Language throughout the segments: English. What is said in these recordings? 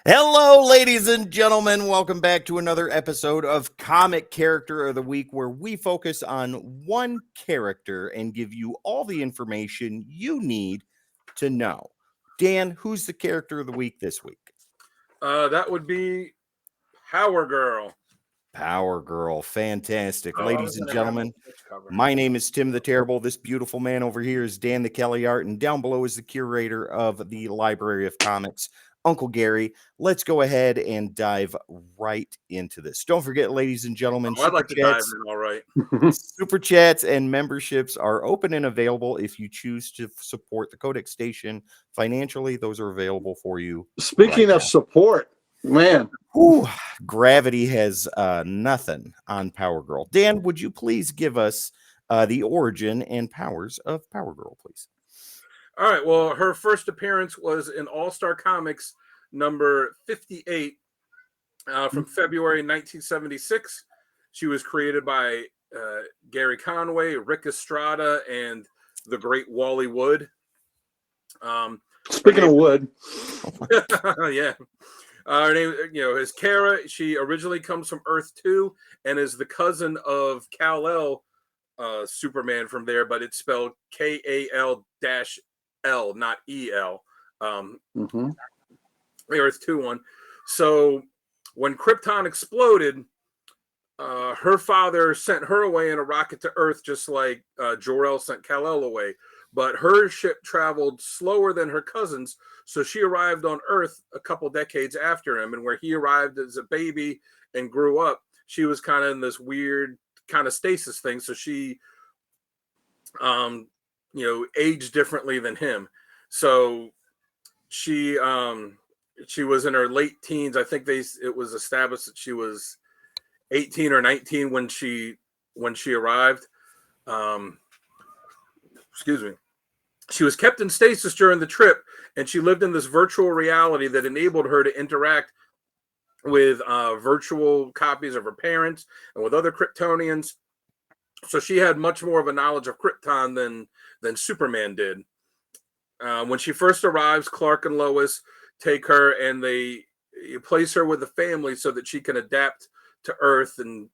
Hello, ladies and gentlemen. Welcome back to another episode of Comic Character of the Week, where we focus on one character and give you all the information you need to know. Dan, who's the character of the week this week? That would be Power Girl. Power Girl. Fantastic. Oh, Ladies and gentlemen, my name is Tim the Terrible. This beautiful man over here is Dan the Kelly Art, and down below is the curator of the Library of Comics, Uncle Gary. Let's go ahead and dive right into this. Don't forget, ladies and gentlemen, I'd like to dive in, all right. Super chats and memberships are open and available if you choose to support the Codex station financially. Those are available for you. Speaking of support, man. Whew, gravity has nothing on Power Girl. Dan, would you please give us the origin and powers of Power Girl, please? All right. Well, her first appearance was in All-Star Comics number 58 from February 1976. She was created by Gary Conway, Rick Estrada, and the great Wally Wood. Speaking of Wood. Yeah. Her name, is Kara. She originally comes from Earth 2 and is the cousin of Kal-El, Superman from there, but it's spelled Kal-L, not E-L. The Earth 2 one. So when Krypton exploded, her father sent her away in a rocket to Earth, just like Jor-El sent Kal-El away. But her ship traveled slower than her cousin's, so she arrived on Earth a couple decades after him. And where he arrived as a baby and grew up, she was kind of in this weird kind of stasis thing. So she, aged differently than him. So she was in her late teens. I think it was established that she was 18 or 19 when she arrived. Excuse me. She was kept in stasis during the trip, and she lived in this virtual reality that enabled her to interact with virtual copies of her parents and with other Kryptonians. So she had much more of a knowledge of Krypton than Superman did. When she first arrives, Clark and Lois take her and they place her with the family so that she can adapt to Earth and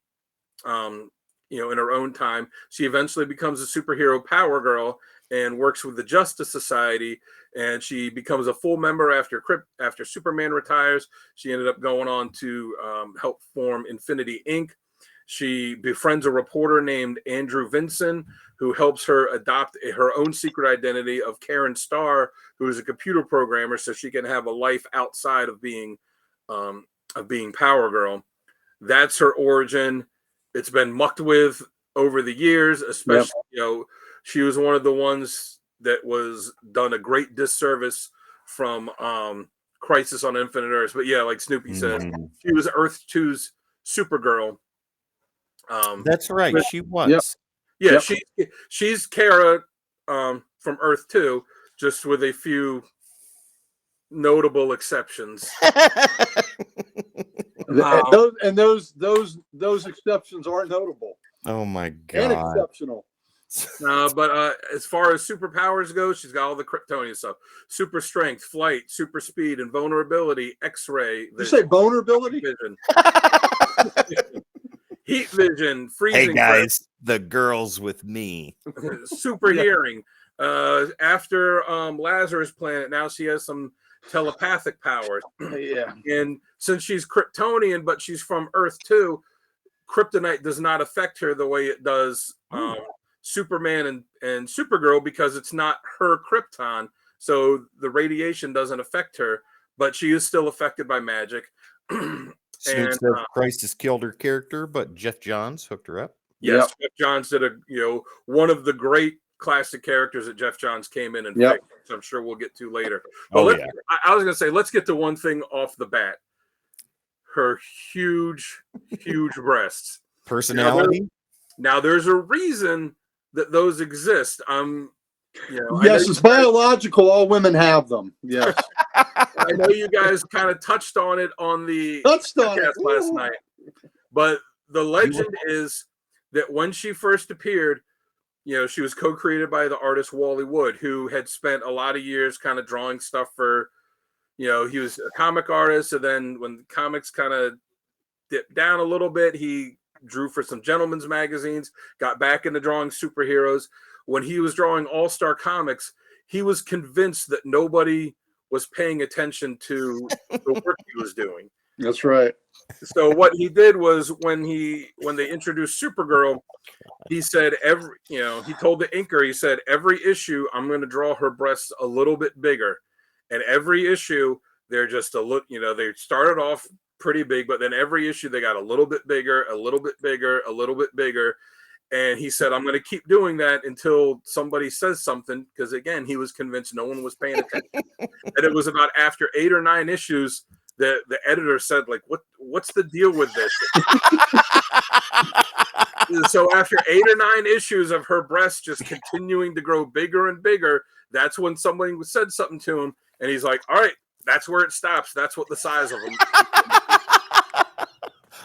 in her own time. She eventually becomes a superhero Power Girl and works with the Justice Society, and she becomes a full member after Superman retires. She ended up going on to help form Infinity Inc. She befriends a reporter named Andrew Vinson, who helps her adopt her own secret identity of Karen Starr, who is a computer programmer, so she can have a life outside of being Power Girl. That's her origin. It's been mucked with over the years, especially, she was one of the ones that was done a great disservice from Crisis on Infinite Earths. But yeah, like Snoopy says, she was Earth 2's Supergirl. That's right. She was. Yeah, she's Kara from Earth 2, just with a few notable exceptions. Those exceptions are notable. Oh my god! And exceptional. But as far as superpowers go, she's got all the Kryptonian stuff: super strength, flight, super speed, invulnerability, X-ray. You say vulnerability? Vision. Heat vision, freezing. Hey guys, the girls with me. Super hearing. After Lazarus Planet, now she has some telepathic powers. Yeah. And since she's Kryptonian, but she's from Earth 2, kryptonite does not affect her the way it does Superman and Supergirl, because it's not her Krypton. So the radiation doesn't affect her, but she is still affected by magic. Snoop says Christ has killed her character, but Jeff Johns hooked her up. Yes, Jeff Johns did one of the great classic characters that Jeff Johns came in and fixed, which I'm sure we'll get to later. But I was going to say, let's get to one thing off the bat. Her huge breasts. Personality? Now there's a reason that those exist. Yes, it's biological. All women have them. Yes. I know you guys kind of touched on it on the podcast last night, but the legend is that when she first appeared, she was co-created by the artist Wally Wood, who had spent a lot of years kind of drawing stuff for, he was a comic artist, and then when comics kind of dipped down a little bit, he drew for some gentlemen's magazines, got back into drawing superheroes. When he was drawing All-Star Comics, he was convinced that nobody was paying attention to the work he was doing. That's right. So what he did was when they introduced Supergirl, he said he told the inker, he said, every issue I'm going to draw her breasts a little bit bigger. And every issue they're just a look, they started off pretty big, but then every issue they got a little bit bigger, a little bit bigger, a little bit bigger. And he said, I'm going to keep doing that until somebody says something, because again, he was convinced no one was paying attention. And it was about after 8 or 9 issues that the editor said, like, what's the deal with this? So after 8 or 9 issues of her breasts just continuing to grow bigger and bigger, that's when somebody said something to him, and he's like, all right, that's where it stops. That's what the size of them.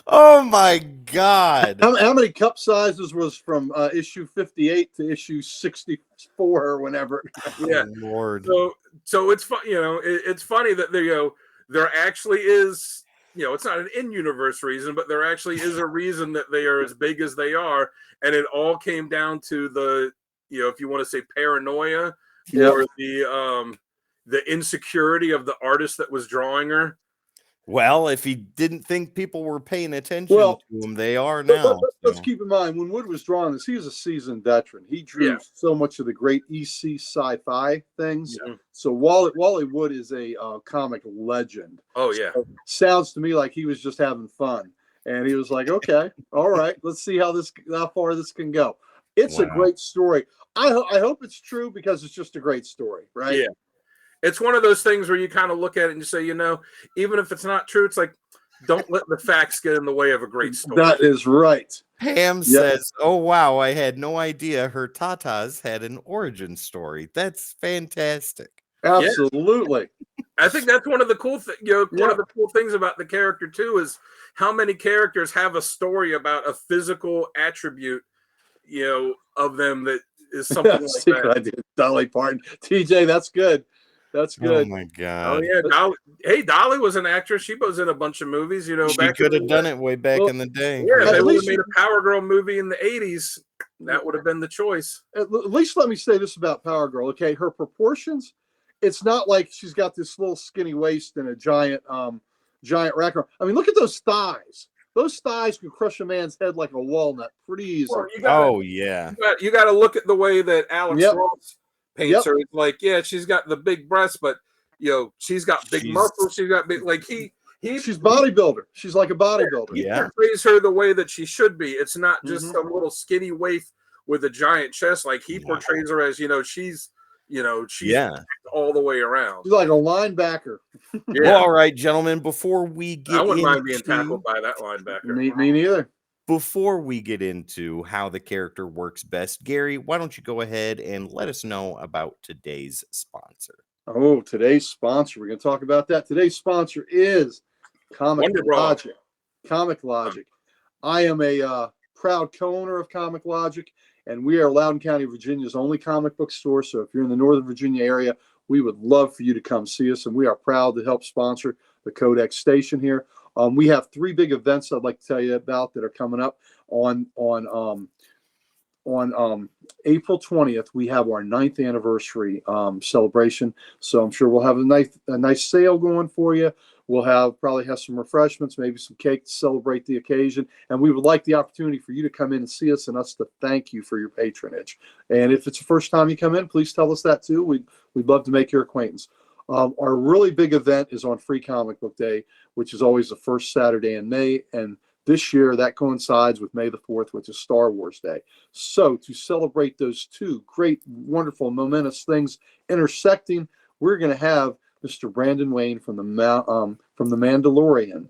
Oh my God! How many cup sizes was from issue 58 to issue 64 or whenever? Yeah, Oh, Lord. So it's fun. It's funny that there actually is. It's not an in-universe reason, but there actually is a reason that they are as big as they are, and it all came down to the if you want to say paranoia or the insecurity of the artist that was drawing her. Well, if he didn't think people were paying attention to him, they are now. Let's keep in mind, when Wood was drawing this, he was a seasoned veteran. He drew so much of the great EC sci-fi things. Yeah. So Wally Wood is a comic legend. Oh, yeah. So sounds to me like he was just having fun. And he was like, okay, all right, let's see how far this can go. It's a great story. I hope it's true, because it's just a great story, right? Yeah. It's one of those things where you kind of look at it and you say, even if it's not true, it's like, don't let the facts get in the way of a great story. That is right. Pam says, oh, wow, I had no idea her tatas had an origin story. That's fantastic. Absolutely. Yeah. I think that's one of the cool things. One of the cool things about the character, too, is how many characters have a story about a physical attribute, of them that is something like that. Idea. Dolly Parton. TJ, that's good. That's good. Oh my God. Oh yeah, Dolly. Dolly was an actress. She was in a bunch of movies. She could have done it way back in the day. Yeah, if they would have made a Power Girl movie in the 80s, that would have been the choice. At least let me say this about Power Girl. Okay, her proportions. It's not like she's got this little skinny waist and a giant rack. I mean, look at those thighs. Those thighs can crush a man's head like a walnut pretty easily. Well, you got to look at the way that Alex Ross paints her. It's like, she's got the big breasts, but she's got big muscles. She's got big, she's bodybuilder. She's like a bodybuilder. He portrays her the way that she should be. It's not just some little skinny waif with a giant chest. Like he portrays her as, she's all the way around. She's like a linebacker. Well, all right, gentlemen, before we get I wouldn't mind being tackled by that linebacker. Me neither. Before we get into how the character works best, Gary, why don't you go ahead and let us know about today's sponsor? Oh, today's sponsor. We're going to talk about that. Today's sponsor is Comic Logic. Comic Logic. I am a proud co-owner of Comic Logic, and we are Loudoun County, Virginia's only comic book store. So if you're in the Northern Virginia area, we would love for you to come see us, and we are proud to help sponsor the CODEX station here. We have 3 big events I'd like to tell you about that are coming up on April 20th. We have our 9th anniversary celebration. So I'm sure we'll have a nice sale going for you. We'll probably have some refreshments, maybe some cake to celebrate the occasion. And we would like the opportunity for you to come in and see us and us to thank you for your patronage. And if it's the first time you come in, please tell us that too. We'd love to make your acquaintance. Our really big event is on Free Comic Book Day, which is always the first Saturday in May. And this year that coincides with May the 4th, which is Star Wars Day. So to celebrate those 2 great, wonderful, momentous things intersecting, we're going to have Mr. Brandon Wayne from the Mandalorian.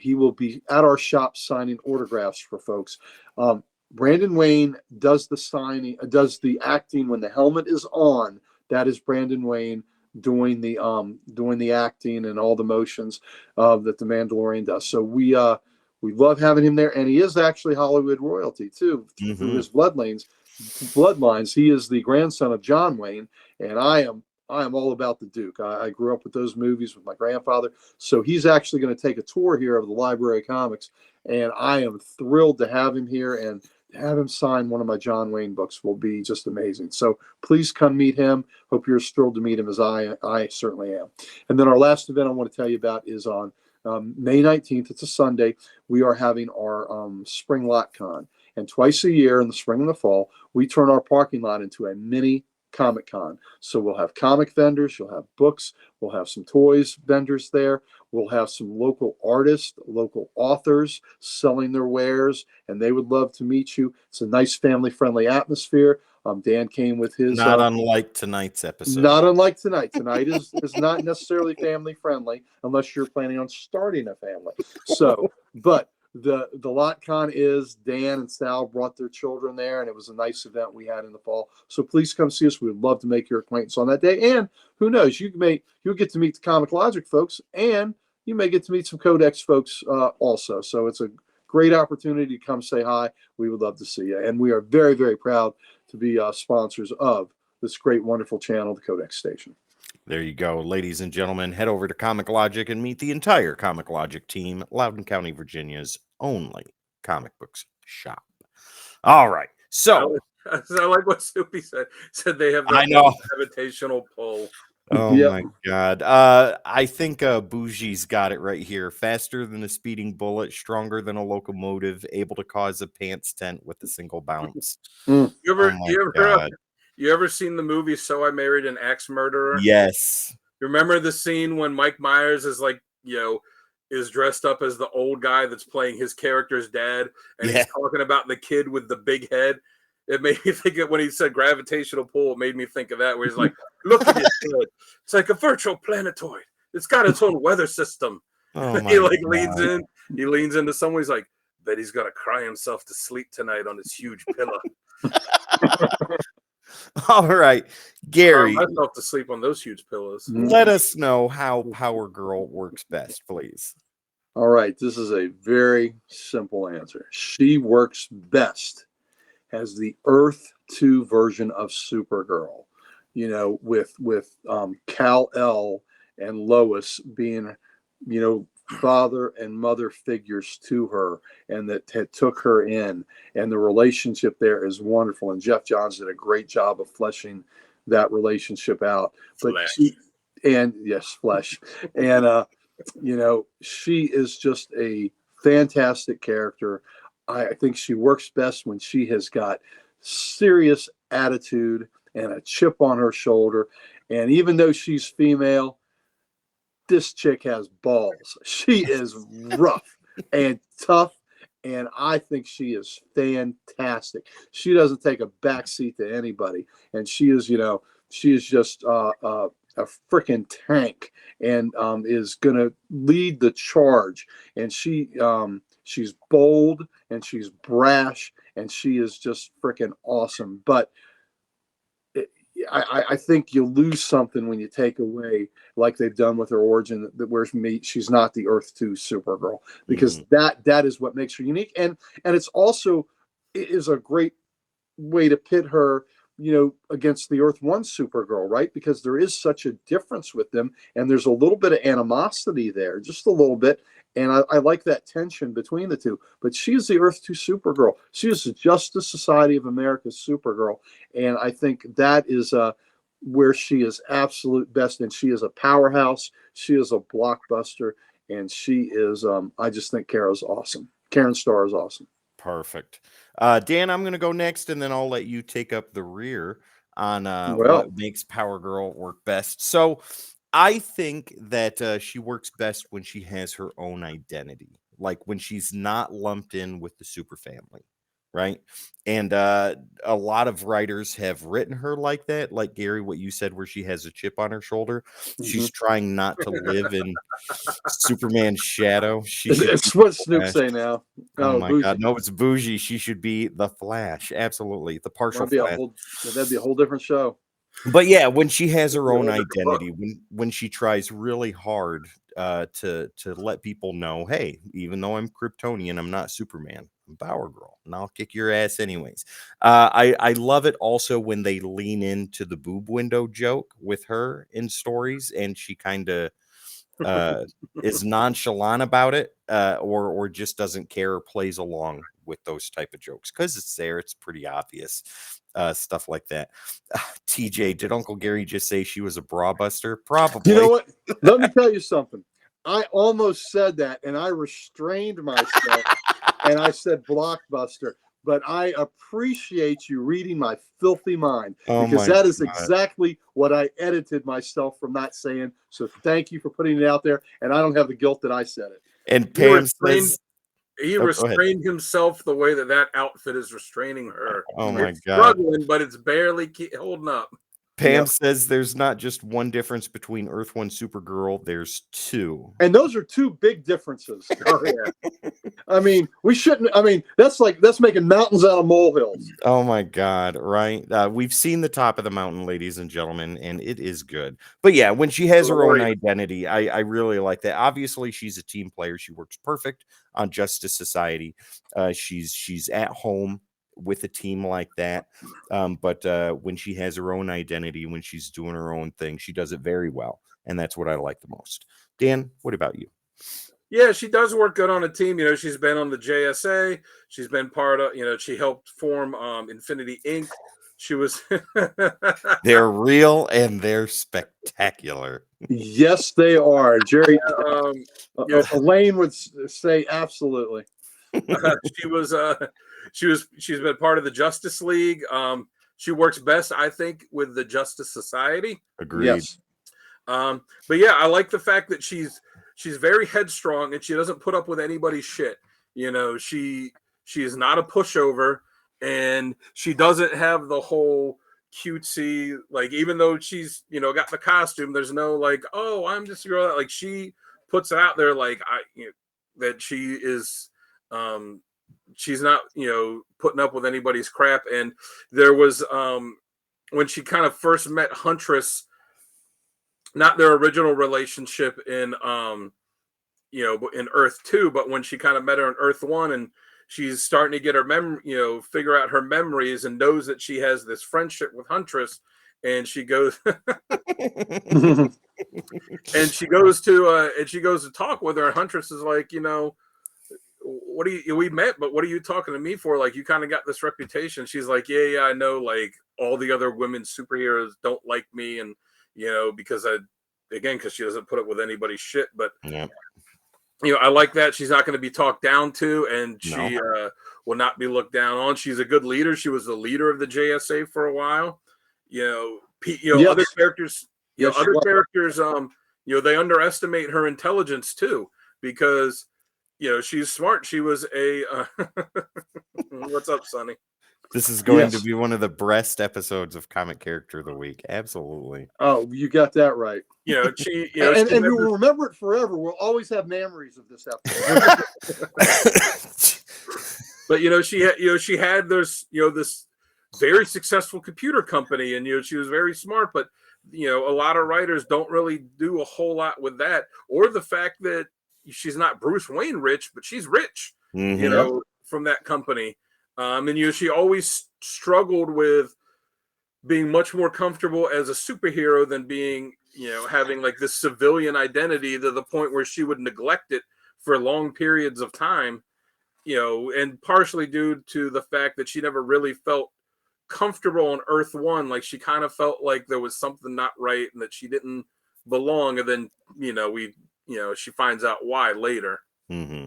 He will be at our shop signing autographs for folks. Brandon Wayne does the signing, does the acting when the helmet is on. That is Brandon Wayne doing the acting and all the motions that the Mandalorian does. So we love having him there, and he is actually Hollywood royalty too through his bloodlines. He is the grandson of John Wayne, and I am I am all about the Duke. I grew up with those movies with my grandfather. So he's actually going to take a tour here of the Library of Comics. And I am thrilled to have him here, and to have him sign one of my John Wayne books will be just amazing. So please come meet him. Hope you're as thrilled to meet him as I certainly am. And then our last event I want to tell you about is on May 19th. It's a Sunday. We are having our Spring Lot Con. And twice a year in the spring and the fall, we turn our parking lot into a mini Comic Con. So we'll have comic vendors, you'll have books, we'll have some toys vendors there, we'll have some local artists, local authors selling their wares, and they would love to meet you. It's a nice family-friendly atmosphere. Dan came with his Not unlike tonight's episode. not unlike tonight. Tonight is not necessarily family friendly unless you're planning on starting a family. So, but the lot con is Dan and Sal brought their children there, and it was a nice event we had in the fall. So please come see us. We'd love to make your acquaintance on that day. And who knows, you'll get to meet the Comic Logic folks, and you may get to meet some Codex folks also. So it's a great opportunity to come say hi. We would love to see you, and we are very, very proud to be sponsors of this great, wonderful channel, the Codex Station. There you go, ladies and gentlemen. Head over to Comic Logic and meet the entire Comic Logic team, Loudoun County, Virginia's only comic books shop. All right, so I like what Soupy said. Said they have I know gravitational pull. Oh Yep. my God. I think Bougie's got it right here. Faster than a speeding bullet, stronger than a locomotive, able to cause a pants tent with a single bounce. Mm. You ever seen the movie So I Married an Axe Murderer? Yes. Remember the scene when Mike Myers is like, is dressed up as the old guy that's playing his character's dad, and he's talking about the kid with the big head? It made me think of when he said gravitational pull. It made me think of that, where he's like, "Look at it, kid. It's like a virtual planetoid. It's got its own weather system." Oh He my leans God. in. He leans into someone. He's like, "Bet he's gonna cry himself to sleep tonight on his huge pillow." All right, Gary, Cry myself to sleep on those huge pillows. let us know how Power Girl works best, please. All right, this is a very simple answer. She works best as the Earth 2 version of Supergirl, with Kal-El and Lois being, father and mother figures to her, and that had took her in, and the relationship there is wonderful. And Jeff Johns did a great job of fleshing that relationship out. But Flesh. Flesh, and she is just a fantastic character. I think she works best when she has got serious attitude and a chip on her shoulder. And even though she's female, this chick has balls. She is rough and tough, and I think she is fantastic. She doesn't take a backseat to anybody, and she is just a freaking tank, and is going to lead the charge. And she's bold, and she's brash, and she is just freaking awesome. But I think you lose something when you take away, like they've done with her origin, where she's not the Earth 2 Supergirl, because that is what makes her unique. And it's also is a great way to pit her, against the Earth 1 Supergirl, right? Because there is such a difference with them, and there's a little bit of animosity there, just a little bit. And I like that tension between the two. But she is the Earth 2 Supergirl. She is the Justice Society of America's Supergirl. And I think that is where she is absolute best. And she is a powerhouse. She is a blockbuster. And she is, I just think Kara's awesome. Karen Starr is awesome. Perfect. Dan, I'm going to go next, and then I'll let you take up the rear on what makes Power Girl work best. So I think that she works best when she has her own identity, like when she's not lumped in with the super family, right? And a lot of writers have written her like that, like Gary, what you said, where she has a chip on her shoulder. She's trying not to live in Superman's shadow. It's what Snoop say now. Oh my God, no, it's Bougie. She should be the Flash. Absolutely, the partial Flash. That'd be a whole different show. But yeah, when she has her own identity, when she tries really hard to let people know, hey, even though I'm Kryptonian, I'm not Superman. I'm Power Girl, and I'll kick your ass anyways. I love it also when they lean into the boob window joke with her in stories, and she kind of is nonchalant about it, or just doesn't care or plays along with those type of jokes because it's there. It's pretty obvious. Stuff like that. TJ, did Uncle Gary just say she was a bra buster? Probably. You know what? Let me tell you something. I almost said that, and I restrained myself, and I said blockbuster. But I appreciate you reading my filthy mind, Oh because my that is God. exactly what I edited myself from not saying. So thank you for putting it out there, and I don't have the guilt that I said it. And He Pam restrained, says, he Oh, go ahead. restrained himself the way that outfit is restraining her. Oh my It's God. struggling, but it's barely holding up. Pam Yep. says there's not just one difference between Earth One Supergirl, there's two. And those are two big differences. Oh yeah. I mean, we shouldn't. I mean, that's making mountains out of molehills. Oh my God, right? We've seen the top of the mountain, ladies and gentlemen, and it is good. But yeah, when she has her own Glorious. identity, I really like that. Obviously, she's a team player. She works perfect on Justice Society. She's at home with a team like that. But when she has her own identity, when she's doing her own thing, she does it very well. And that's what I like the most. Dan, what about you? Yeah, she does work good on a team. You know, she's been on the JSA. She's been part of, she helped form Infinity Inc. She was They're real and they're spectacular. Yes, they are, Jerry. yeah. Elaine would say absolutely. She's been part of the Justice League. She works best, I think, with the Justice Society. Agreed. Yes. But yeah, I like the fact that she's very headstrong and she doesn't put up with anybody's shit. You know, she is not a pushover, and she doesn't have the whole cutesy, like, even though she's, got the costume, there's no like, oh, I'm just a girl that, like, she puts it out there like that she is she's not, putting up with anybody's crap. And there was when she kind of first met Huntress, not their original relationship in in Earth 2, but when she kind of met her in Earth 1, and she's starting to get her figure out her memories, and knows that she has this friendship with Huntress, and she goes and she goes to talk with her, and Huntress is like, what do you, we met, but what are you talking to me for? Like, you kind of got this reputation. She's like, yeah, I know, like, all the other women superheroes don't like me, and because she doesn't put up with anybody's shit. But Yeah. I like that she's not going to be talked down to, and she will not be looked down on. She's a good leader. She was the leader of the JSA for a while. Yes. Other characters, Yes, other right. characters, they underestimate her intelligence too, because she's smart. She was a what's up, Sonny? This is going Yes. to be one of the best episodes of Comic Character of the Week. Absolutely. Oh, you got that right. And we will remember it forever. We'll always have memories of this episode. But she had this this very successful computer company, and she was very smart, but a lot of writers don't really do a whole lot with that, or the fact that she's not Bruce Wayne rich, but she's rich, from that company. And she always struggled with being much more comfortable as a superhero than being, having like this civilian identity, to the point where she would neglect it for long periods of time, and partially due to the fact that she never really felt comfortable on Earth 1. Like, she kind of felt like there was something not right and that she didn't belong. And then, she finds out why later. Mm-hmm.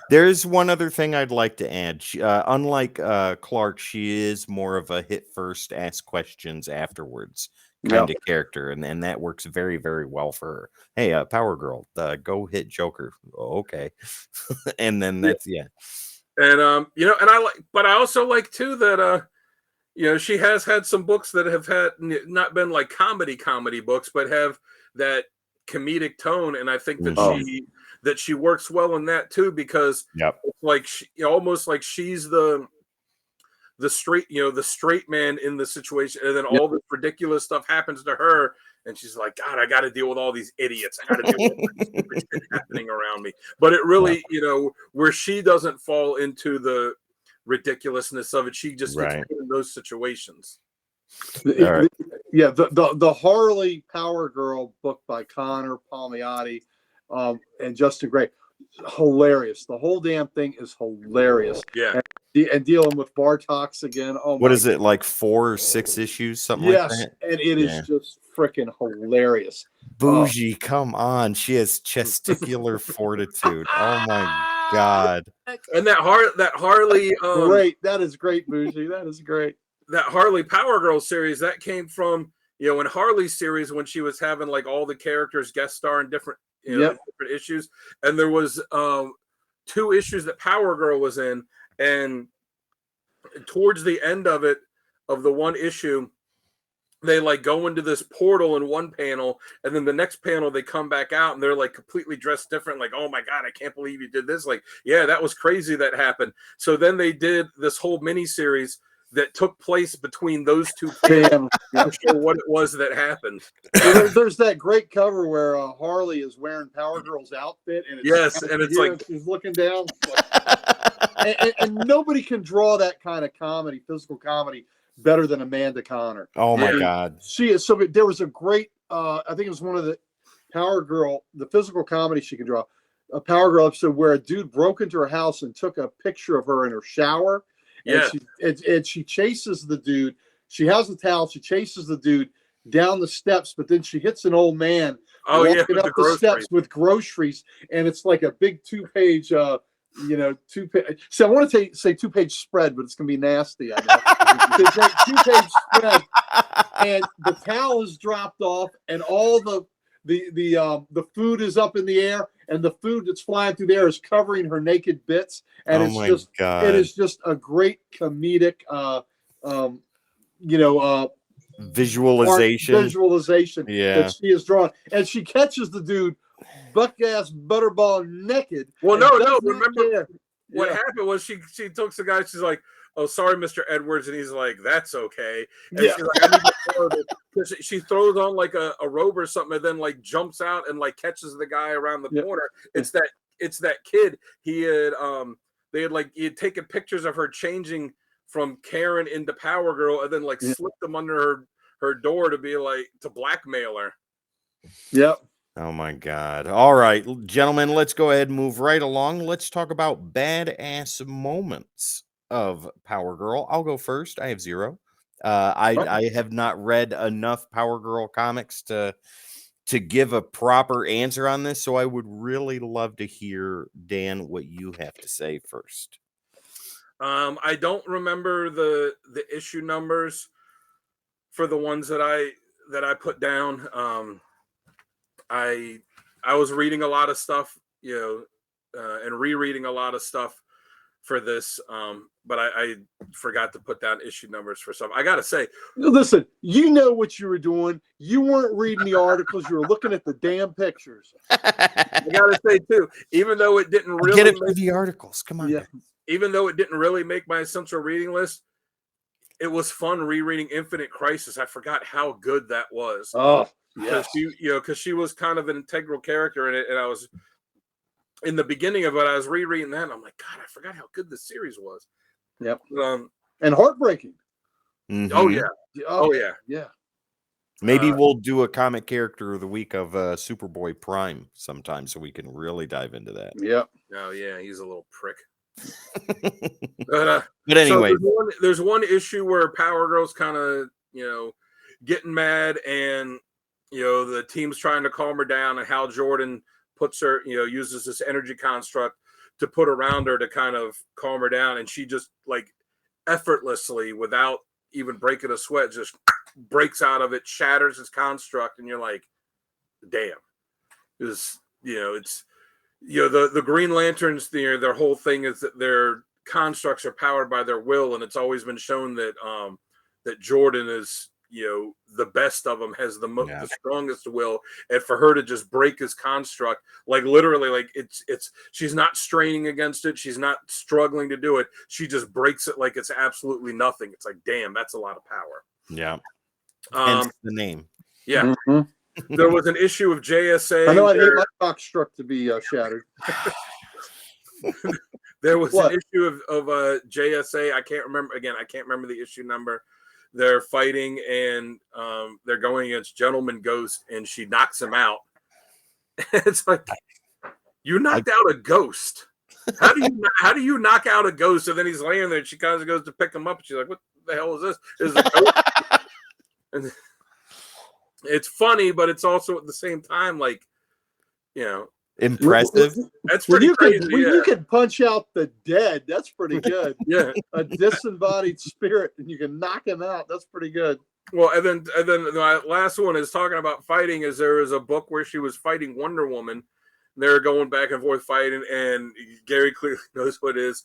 There's one other thing I'd like to add. Unlike Clark, she is more of a hit first, ask questions afterwards kind of character, and that works very, very well for her. Hey, Power Girl, go hit Joker. Oh, okay. And then that's And and I also like too that she has had some books that have had not been like comedy books, but have that comedic tone, and I think that she works well in that too, because it's like almost like she's the straight the straight man in the situation, and then all this ridiculous stuff happens to her, and she's like, God, I got to deal with all these idiots. I got to deal with all this stupid shit happening around me. But it really, where she doesn't fall into the ridiculousness of it, she just gets put in those situations. Yeah, the Harley Power Girl book by Connor Palmiotti and Justin Gray, hilarious. The whole damn thing is hilarious. Yeah. And dealing with Bartox again. Oh, what is it, like 4 or 6 issues, something like that? And it is just freaking hilarious. Bougie, come on. She has testicular fortitude. Oh my God. And that Harley great. That is great, Bougie. That is great. That Harley Power Girl series, that came from, in Harley's series when she was having like all the characters guest star in different different issues. And there was 2 issues that Power Girl was in, and towards the end of it, of the one issue, they like go into this portal in one panel, and then the next panel they come back out and they're like completely dressed different. Like, oh my God, I can't believe you did this. Like, yeah, that was crazy that happened. So then they did this whole mini series that took place between those 2 panels to show what it was that happened. There's that great cover where Harley is wearing Power Girl's outfit, and it's like she's looking down. And nobody can draw that kind of comedy, physical comedy, better than Amanda Connor. Oh my God, she is so good. There was a great, I think it was one of the Power Girl, the physical comedy she can draw, a Power Girl episode where a dude broke into her house and took a picture of her in her shower. And she chases the dude. She has the towel. She chases the dude down the steps, but then she hits an old man walking up the steps with groceries, and it's like a big 2-page, So I want to say 2-page spread, but it's gonna be nasty. I know. It's like 2-page spread, and the towel is dropped off, and all the food is up in the air, and the food that's flying through the air is covering her naked bits, and it is just a great comedic visualization that she has drawn, and she catches the dude buck ass butterball naked. Well, no, remember what happened was she took the guy, she's like, oh, sorry, Mr. Edwards. And he's like, that's okay. And she's like, I need to throw it. Because she throws on like a robe or something, and then like jumps out and like catches the guy around the corner. It's that kid. He had taken pictures of her changing from Karen into Power Girl, and then like slipped them under her door to be like to blackmail her. Yep. Oh my God. All right, gentlemen, let's go ahead and move right along. Let's talk about badass moments of Power Girl. I'll go first. I have 0. I have not read enough Power Girl comics to give a proper answer on this, so I would really love to hear, Dan, what you have to say first. I don't remember the issue numbers for the ones that I put down. I was reading a lot of stuff, and rereading a lot of stuff for this, but I forgot to put down issue numbers for some. I gotta say, listen, you know what you were doing. You weren't reading the articles. You were looking at the damn pictures. I gotta say too, even though it didn't really get it for the articles. Come on. Yeah. Even though it didn't really make my essential reading list, it was fun rereading Infinite Crisis. I forgot how good that was. Oh, because she was kind of an integral character in it, and I was in the beginning of it. I was rereading that, and I'm like, God, I forgot how good this series was. Yep. And heartbreaking. Mm-hmm. Oh yeah. Yeah. Maybe we'll do a comic character of the week of Superboy Prime sometime, so we can really dive into that. Yep. Oh yeah, he's a little prick. But anyway, so there's one issue where Power Girl's kind of getting mad, and the team's trying to calm her down, and Hal Jordan puts her, uses this energy construct to put around her to kind of calm her down, and she just like effortlessly, without even breaking a sweat, just breaks out of it, shatters his construct, and you're like, damn. It's the Green Lanterns, their whole thing is that their constructs are powered by their will, and it's always been shown that that Jordan is the best of them, has the strongest will, and for her to just break his construct, like literally, like it's she's not straining against it, she's not struggling to do it, she just breaks it like it's absolutely nothing. It's like, damn, that's a lot of power. Hence the name. Yeah. Mhm. There was an issue of JSA. I know I'd hate my cock struck to be shattered. There was What? an issue of JSA. I can't remember. Again, I can't remember the issue number. They're fighting and they're going against Gentleman Ghost, and she knocks him out. It's like, you knocked out a ghost. How do you knock out a ghost? And then he's laying there, and she kind of goes to pick him up, and she's like, "What the hell is this? Is a ghost?" And it's funny, but it's also at the same time like, you know, Impressive. that's When pretty you crazy. can, when Yeah. you can punch out the dead, that's pretty good. Yeah. A disembodied spirit, and you can knock him out. That's pretty good. Well, and then the last one is talking about fighting. Is there is a book where she was fighting Wonder Woman. They're going back and forth fighting, and Gary clearly knows what it is.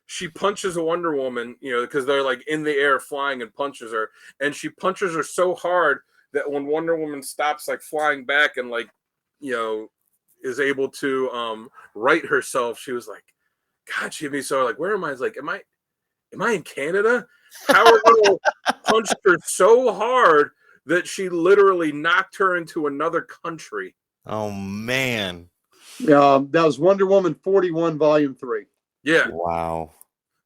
She punches a Wonder Woman, you know, because they're like in the air flying, and punches her, and she punches her so hard that when Wonder Woman stops like flying back and like, you know, is able to right herself, she was like, God, she made me so like, where am I? I was like, am I in Canada? Power Girl punched her so hard that she literally knocked her into another country. Oh man. That was Wonder Woman 41, Volume 3. Yeah. Wow.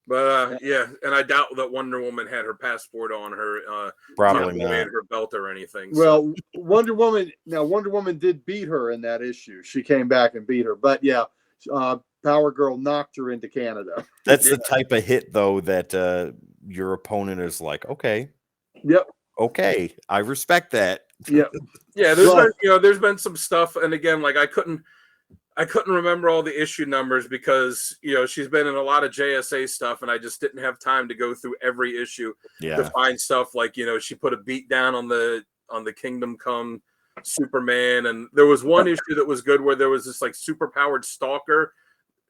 But yeah, and I doubt that Wonder Woman had her passport on her, Probably you know, not. her belt or anything. Well, Wonder Woman did beat her in that issue. She came back and beat her. But yeah, Power Girl knocked her into Canada. That's the type of hit though that your opponent is like, okay. Yep. Okay, I respect that. Yep. Yeah, there's been some stuff, and again, like I couldn't remember all the issue numbers because, you know, she's been in a lot of JSA stuff, and I just didn't have time to go through every issue to find stuff like, you know, she put a beat down on the Kingdom Come Superman, and there was one issue that was good where there was this like super powered stalker,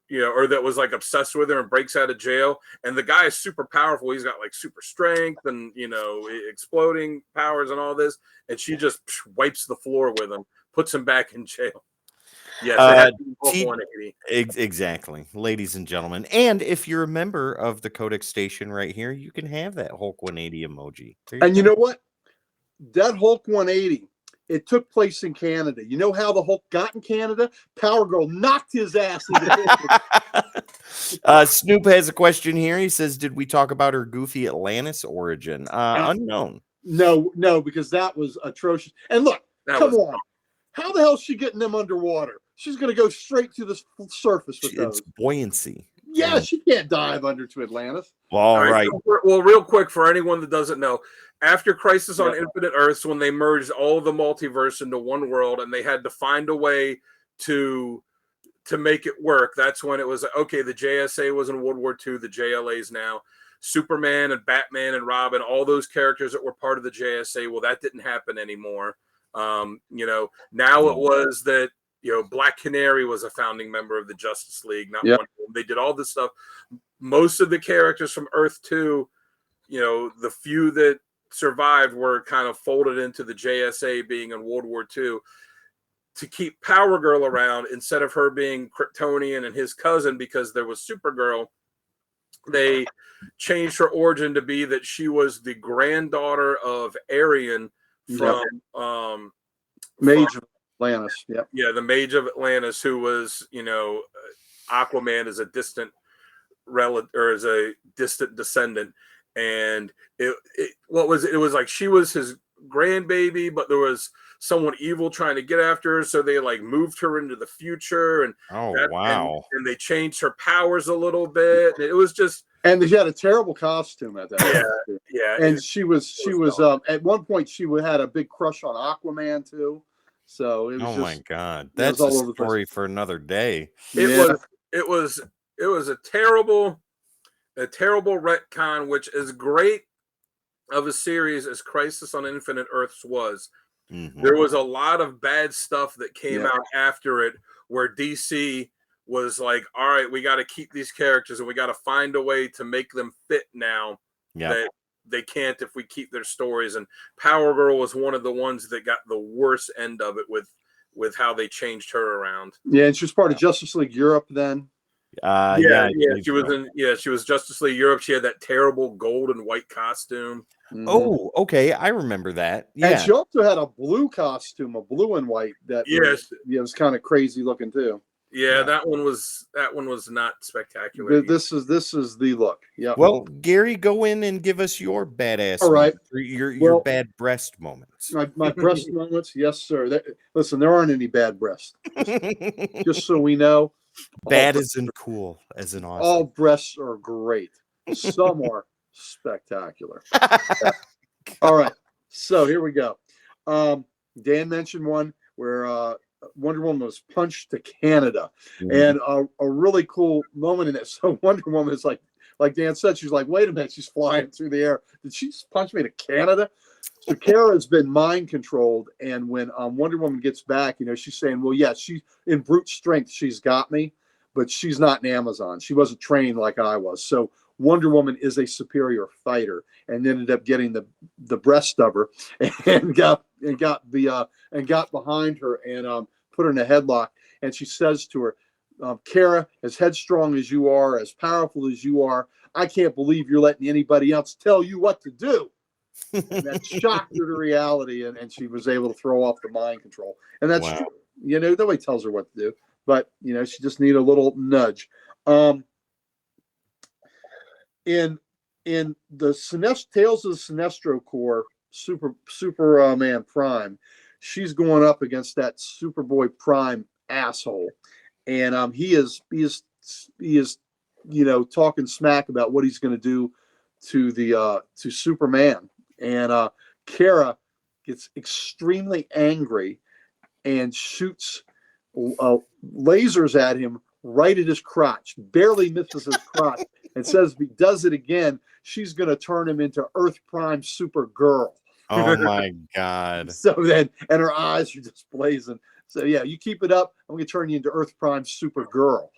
you know, or that was like obsessed with her and breaks out of jail, and the guy is super powerful. He's got like super strength and, you know, exploding powers and all this, and she just wipes the floor with him, puts him back in jail. Yes, exactly, ladies and gentlemen. And if you're a member of the Codex Station right here, you can have that Hulk 180 emoji. And you know what? That Hulk 180, it took place in Canada. You know how the Hulk got in Canada? Power Girl knocked his ass into Snoop has a question here. He says, did we talk about her goofy Atlantis origin? Unknown. No, because that was atrocious. And look, come on. How the hell is she getting them underwater? She's going to go straight to the surface with those. It's buoyancy. Yeah, she can't dive under to Atlantis. All right. Well, real quick, for anyone that doesn't know, after Crisis on Infinite Earths, when they merged all of the multiverse into one world, and they had to find a way to make it work, that's when it was okay. The JSA was in World War II. The JLA's now. Superman and Batman and Robin, all those characters that were part of the JSA. Well, that didn't happen anymore. You know, now it was that, you know, Black Canary was a founding member of the Justice League. Not one. They did all this stuff. Most of the characters from Earth 2, you know, the few that survived were kind of folded into the JSA, being in World War II, to keep Power Girl around instead of her being Kryptonian and his cousin, because there was Supergirl. They changed her origin to be that she was the granddaughter of Arian from Mage of Atlantis. Yeah, the Mage of Atlantis, who was, you know, Aquaman is a distant relative or as a distant descendant, and it was like she was his grandbaby, but there was someone evil trying to get after her, so they like moved her into the future, and and they changed her powers a little bit. It was just. And she had a terrible costume at that time. Yeah. And she was at one point she had a big crush on Aquaman too. So it was my God, that's a story for another day. It was a terrible retcon, which is great of a series as Crisis on Infinite Earths was. Mm-hmm. There was a lot of bad stuff that came out after it, where DC was like, all right, we got to keep these characters and we got to find a way to make them fit now that they can't if we keep their stories. And Power Girl was one of the ones that got the worst end of it with how they changed her around. Yeah, and she was part of Justice League Europe then. Yeah, I yeah. believe She was so. in. Yeah, she was Justice League Europe. She had that terrible gold and white costume. Mhm. Oh, okay. I remember that. And Yeah. she also had a blue costume, a blue and white that Yes, was kind of crazy looking too. yeah. Yeah. That one was not spectacular. This is the look. Yep. Well, Gary, go in and give us your badass All right. moments, or your Well, bad breast moments. my breast moments, yes, sir. Listen, there aren't any bad breasts. Just so we know, Bad isn't cool as an all awesome. breasts are great. Some are spectacular. All right, so here we go. Dan mentioned one where Wonder Woman was punched to Canada, and a really cool moment in it. So Wonder Woman is like Dan said, she's like, wait a minute, she's flying through the air. Did she just punch me to Canada? So Kara has been mind controlled, and when Wonder Woman gets back, she's saying, well, yeah, she's in brute strength, she's got me, but she's not an Amazon. She wasn't trained like I was. So Wonder Woman is a superior fighter, and ended up getting the breast of her and got behind her and put her in a headlock. And she says to her, Kara, as headstrong as you are, as powerful as you are, I can't believe you're letting anybody else tell you what to do. And that shocked her to reality, and she was able to throw off the mind control. And that's Wow. true. Nobody tells her what to do, but she just needed a little nudge. In the Tales of the Sinestro Corps, Superman Prime, she's going up against that Superboy Prime asshole, and he is talking smack about what he's going to do to Superman, and Kara gets extremely angry and shoots lasers at him right at his crotch, barely misses his crotch, and says if he does it again, she's going to turn him into Earth Prime Supergirl. Oh my God. So then, and her eyes are just blazing. So yeah, you keep it up, I'm going to turn you into Earth Prime Supergirl.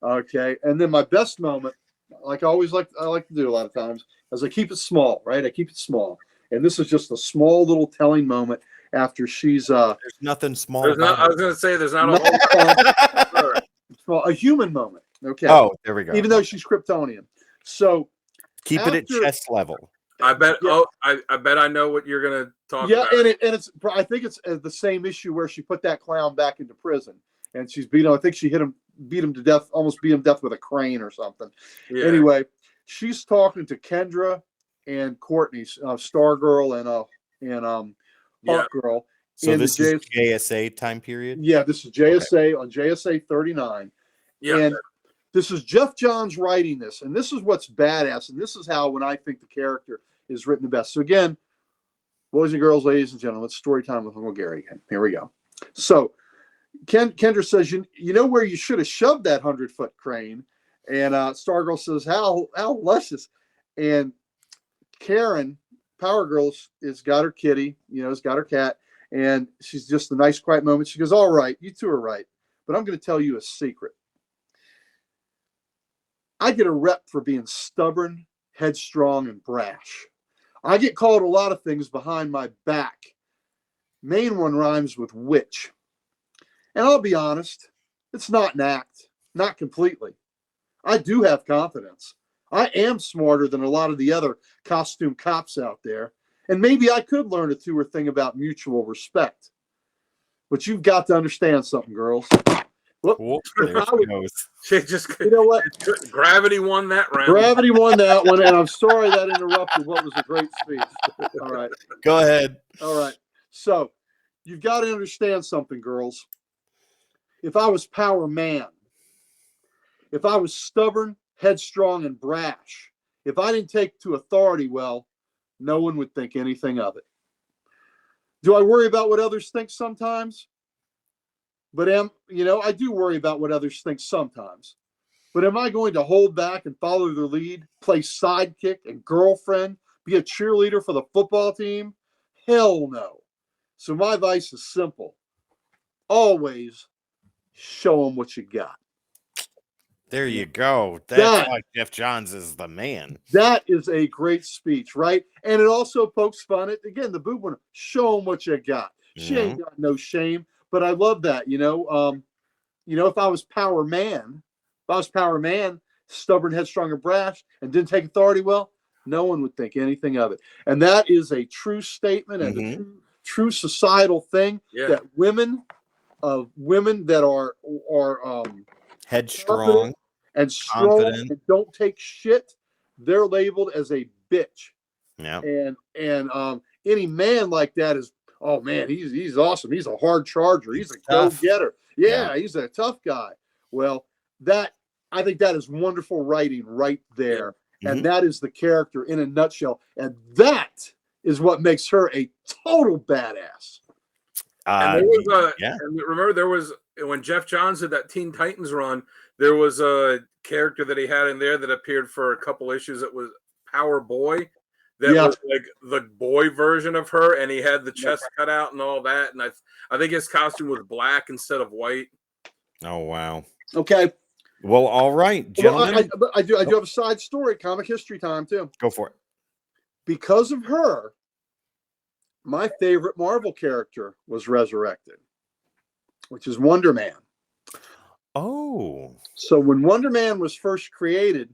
Okay, and then my best moment, like I like to do a lot of times, is I keep it small, right? I keep it small, and this is just a small little telling moment after she's There's nothing small. I was going to say there's not a whole well, a human moment. Okay. Oh, there we go. Even though she's Kryptonian, so keep it at chest level. I bet. Yeah. Oh, I bet I know what you're going to talk about. Yeah, and it's. I think it's the same issue where she put that clown back into prison, and she's beat him. I think she beat him to death, almost beat him to death with a crane or something. Yeah. Anyway, she's talking to Kendra and Courtney, Stargirl and Hawkgirl. So this is JSA time period? Yeah, this is JSA on JSA 39. Yeah. And this is Jeff Johns writing this. And this is what's badass. And this is how, when I think the character is written the best. So again, boys and girls, ladies and gentlemen, it's story time with Uncle Gary again. Here we go. So Kendra says, you know where you should have shoved that 100-foot crane? And Stargirl says, how luscious. And Karen, Power Girls, has got her kitty, has got her cat. And she's just a nice, quiet moment. She goes, all right, you two are right. But I'm going to tell you a secret. I get a rep for being stubborn, headstrong, and brash. I get called a lot of things behind my back. Main one rhymes with witch. And I'll be honest, it's not an act, not completely. I do have confidence. I am smarter than a lot of the other costume cops out there. And maybe I could learn a two or thing about mutual respect. But you've got to understand something, girls. Cool. There she goes. You know what? Gravity won that round. Gravity won that one, and I'm sorry that interrupted what was a great speech. All right. Go ahead. All right. So you've got to understand something, girls. If I was Power Man, if I was stubborn, headstrong, and brash, if I didn't take to authority well, no one would think anything of it. Do I worry about what others think sometimes? But I do worry about what others think sometimes. But am I going to hold back and follow their lead, play sidekick and girlfriend, be a cheerleader for the football team? Hell no. So my advice is simple. Always show them what you got. There you go. That's why Jeff Johns is the man. That is a great speech, right? And it also pokes fun at, again, the boob one. Show them what you got. She ain't got no shame. But I love that, if I was Power Man, if I was Power Man, stubborn, headstrong, and brash, and didn't take authority well, no one would think anything of it. And that is a true statement and a true societal thing that women that are headstrong and strong and don't take shit, they're labeled as a bitch. Yeah. And any man like that is, oh man, he's awesome. He's a hard charger. He's a go-getter. Yeah, he's a tough guy. Well, I think that is wonderful writing right there. And that is the character in a nutshell. And that is what makes her a total badass. And there was and remember, there was, when Jeff Johns did that Teen Titans run, there was a character that he had in there that appeared for a couple issues. That was Power Boy. That was like the boy version of her, and he had the chest cut out and all that. And I think his costume was black instead of white. Oh wow. Okay. Well, all right, gentlemen. Well, I do have a side story, comic history time too. Go for it. Because of her, my favorite Marvel character was resurrected, which is Wonder Man. Oh. So when Wonder Man was first created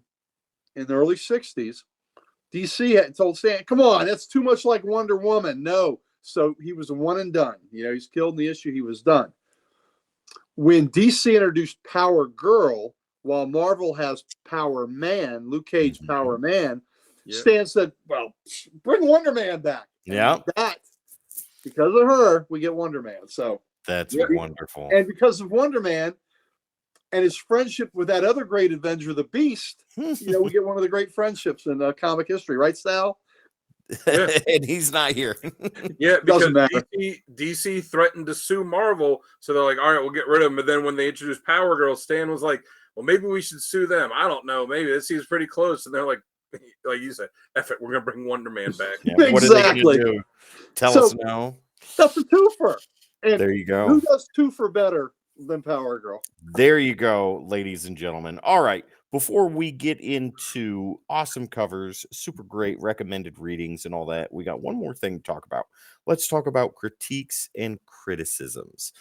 in the early 60s, DC had told Stan, come on, that's too much like Wonder Woman. No. So he was a one and done. He's killed in the issue. He was done. When DC introduced Power Girl, while Marvel has Power Man, Luke Cage, Power Man, Stan said, well, bring Wonder Man back. Yeah. Because of her, we get Wonder Man. So that's wonderful. And because of Wonder Man and his friendship with that other great Avenger, the Beast, we get one of the great friendships in comic history, right, Sal? Yeah. And he's not here. Yeah, because DC threatened to sue Marvel, so they're like, all right, we'll get rid of him. But then when they introduced Power Girl, Stan was like, well, maybe we should sue them. I don't know. Maybe this seems pretty close. And they're like you said, F it, we're going to bring Wonder Man back. Yeah, what are they going to do? Tell us now. That's a twofer. And there you go. Who does twofer better than Power Girl? There you go, ladies and gentlemen. All right. Before we get into awesome covers, super great recommended readings and all that, we got one more thing to talk about. Let's talk about critiques and criticisms.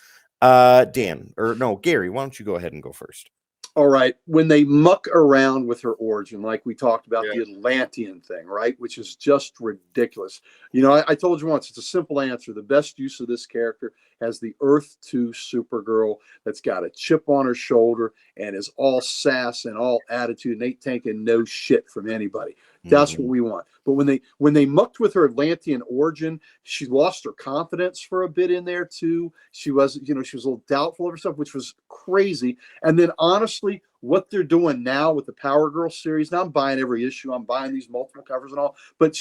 Gary, why don't you go ahead and go first? All right. When they muck around with her origin, like we talked about the Atlantean thing, right? Which is just ridiculous. I told you once, it's a simple answer. The best use of this character has the Earth 2 Supergirl that's got a chip on her shoulder and is all sass and all attitude and ain't taking no shit from anybody. That's what we want. But when they mucked with her Atlantean origin, she lost her confidence for a bit in there too. She was, she was a little doubtful of herself, which was crazy. And then honestly, what they're doing now with the Power Girl series, now I'm buying every issue. I'm buying these multiple covers and all. But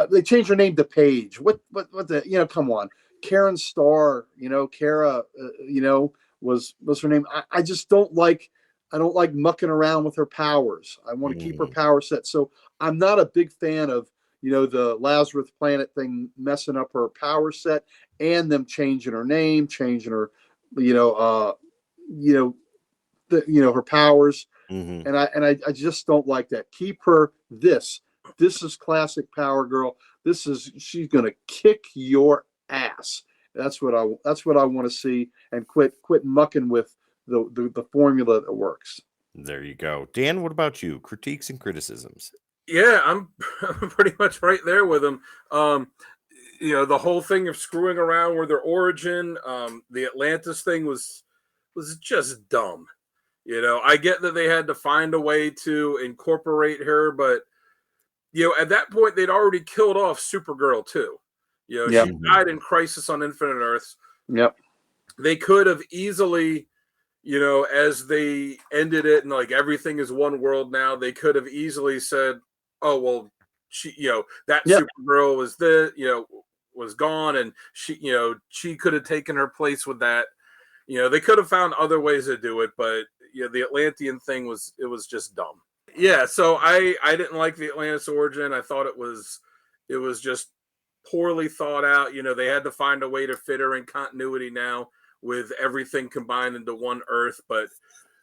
they changed her name to Paige. What the, come on. Karen Starr, Kara, was her name. I just don't like. I don't like mucking around with her powers. I want to keep her power set. So I'm not a big fan of, the Lazarus Planet thing messing up her power set and them changing her name, changing her, her powers. And I just don't like that. Keep her this. This is classic Power Girl. She's going to kick your ass. That's what I want to see, and quit mucking with the formula that works. There you go. Dan, what about you? Critiques and criticisms. Yeah, I'm pretty much right there with them. The whole thing of screwing around with their origin, the Atlantis thing was just dumb. I get that they had to find a way to incorporate her, but at that point they'd already killed off Supergirl too. She died in Crisis on Infinite Earths. Yep. They could have easily, as they ended it and like everything is one world now, they could have easily said, oh, well, she, that Supergirl was gone, and she could have taken her place with that. They could have found other ways to do it, but the Atlantean thing was just dumb. Yeah, so I didn't like the Atlantis origin. I thought it was just poorly thought out. They had to find a way to fit her in continuity now with everything combined into one Earth, but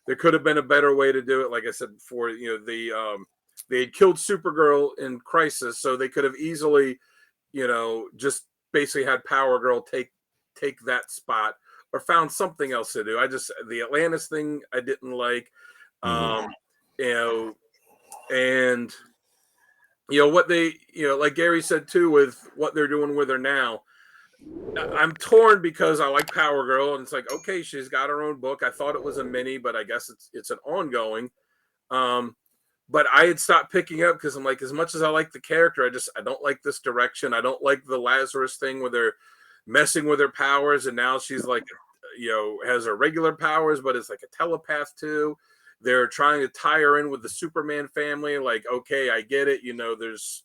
there could have been a better way to do it. Like I said before, they had killed Supergirl in Crisis, so they could have easily, just basically had Power Girl take that spot or found something else to do. The Atlantis thing I didn't like. You know, and what they, like Gary said too, with what they're doing with her now. I'm torn because I like Power Girl, and it's like, okay, she's got her own book. I thought it was a mini, but I guess it's an ongoing. But I had stopped picking up because I'm like, as much as I like the character, I don't like this direction. I don't like the Lazarus thing where they're messing with her powers, and now she's like, has her regular powers, but it's like a telepath too. They're trying to tie her in with the Superman family. Like, okay, I get it. There's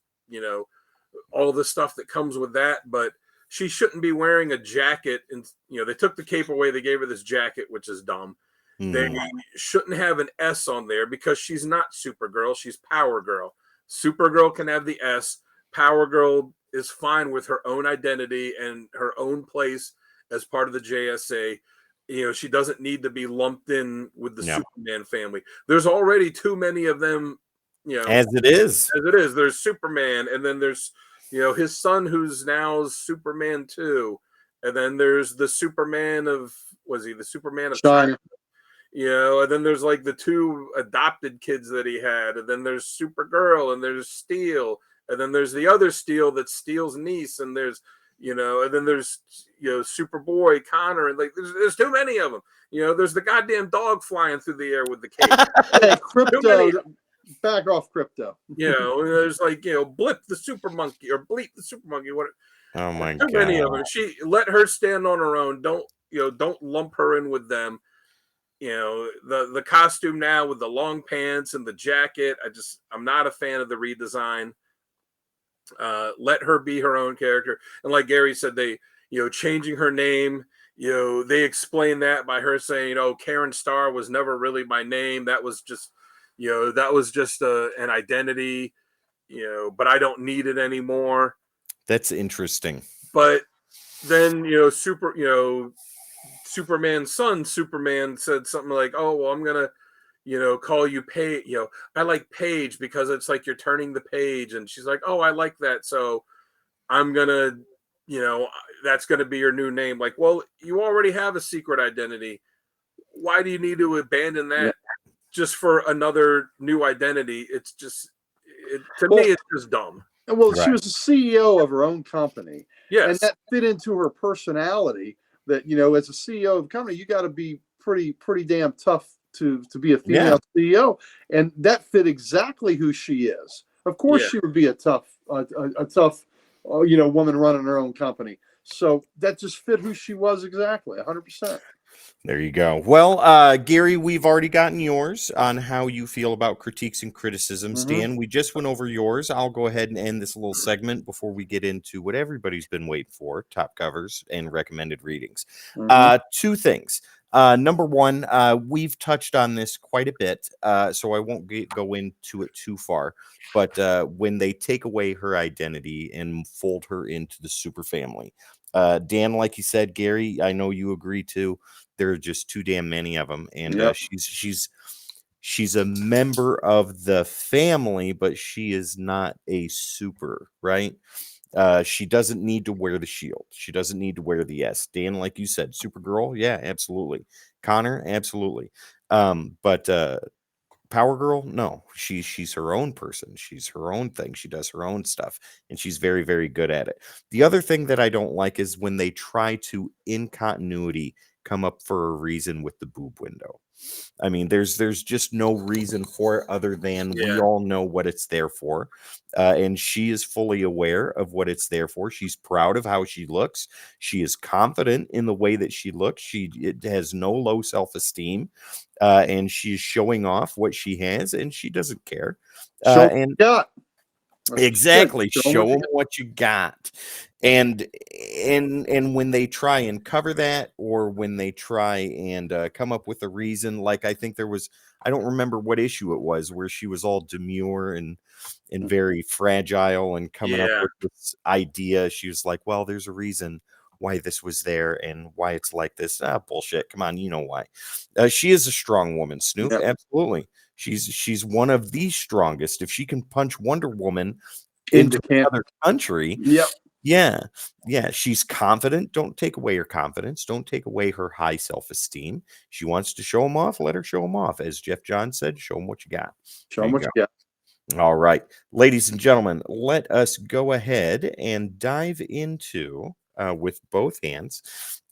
all the stuff that comes with that, but she shouldn't be wearing a jacket. And they took the cape away. They gave her this jacket, which is dumb. They shouldn't have an S on there because she's not Supergirl. She's Power Girl. Supergirl can have the S. Power Girl is fine with her own identity and her own place as part of the JSA. She doesn't need to be lumped in with the Superman family. There's already too many of them, as it is. There's Superman, and then there's his son, who's now Superman 2. And then there's the Superman of, the Superman of China? And then there's like the 2 adopted kids that he had. And then there's Supergirl, and there's Steel. And then there's the other Steel that's Steel's niece. And there's, and then there's, Superboy, Connor. And like, there's too many of them. There's the goddamn dog flying through the air with the cape. Hey, Crypto. Back off, Crypto. There's like, Blip the Super Monkey or Bleep the Super Monkey. What? Oh my God! Too many of them. She let her stand on her own. Don't lump her in with them. The costume now with the long pants and the jacket. I'm not a fan of the redesign. Let her be her own character. And like Gary said, they changing her name. They explain that by her saying, Karen Starr was never really my name. That was just. That was just an identity, but I don't need it anymore. That's interesting. But then, Superman's son, Superman, said something like, oh, well, I'm going to, call you Paige. I like Paige because it's like you're turning the page. And she's like, oh, I like that. So I'm going to, that's going to be your new name. Like, well, you already have a secret identity. Why do you need to abandon that? Yeah. Just for another new identity? It's just, to me, it's just dumb. Well, right. She was the CEO of her own company. Yes. And that fit into her personality that, as a CEO of a company, you got to be pretty damn tough to be a female CEO. And that fit exactly who she is. Of course, she would be a tough, woman running her own company. So that just fit who she was exactly, 100%. There you go. Well, Gary, we've already gotten yours on how you feel about critiques and criticisms. Dan, we just went over yours. I'll go ahead and end this little segment before we get into what everybody's been waiting for, top covers and recommended readings. 2 things. Number 1, we've touched on this quite a bit, so I won't go into it too far. But when they take away her identity and fold her into the super family, Dan, like you said, Gary, I know you agree too. There are just too damn many of them, and she's a member of the family, but she is not a super, right? She doesn't need to wear the shield. She doesn't need to wear the S. Dan, like you said, Supergirl, yeah, absolutely. Connor, absolutely. But Power Girl, no, she's her own person. She's her own thing. She does her own stuff, and she's very, very good at it. The other thing that I don't like is when they try to, in continuity, come up for a reason with the boob window. I mean, there's just no reason for it other than we all know what it's there for. And she is fully aware of what it's there for. She's proud of how she looks. She is confident in the way that she looks. It has no low self-esteem. And she's showing off what she has, and she doesn't care. Exactly. Show them what you got. And when they try and cover that, or when they try and come up with a reason, like I think there was, I don't remember what issue it was, where she was all demure and very fragile and coming up with this idea. She was like, well, there's a reason why this was there and why it's like this. Bullshit. Come on, you know why. She is a strong woman, Snoop. Yep. Absolutely. She's one of the strongest. If she can punch Wonder Woman into another country, Yeah. Yeah. She's confident. Don't take away her confidence. Don't take away her high self-esteem. She wants to show him off. Let her show him off. As Jeff John said, show him what you got. Show There them you what go. you got. All right. Ladies and gentlemen, let us go ahead and dive into, with both hands,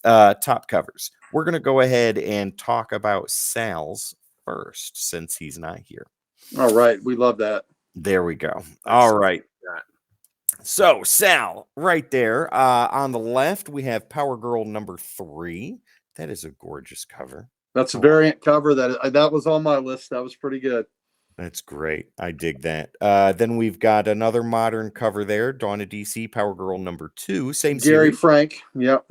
top covers. We're going to go ahead and talk about Sal's first since he's not here. All right. We love that. There we go. That's All something right. like So Sal, right there, on the left, we have Power Girl number 3. That is a gorgeous cover. That's a variant cover that was on my list. That was pretty good. That's great. I dig that. Then we've got another modern cover there, Dawn of DC, Power Girl number 2. Same Gary series. Frank. Yep.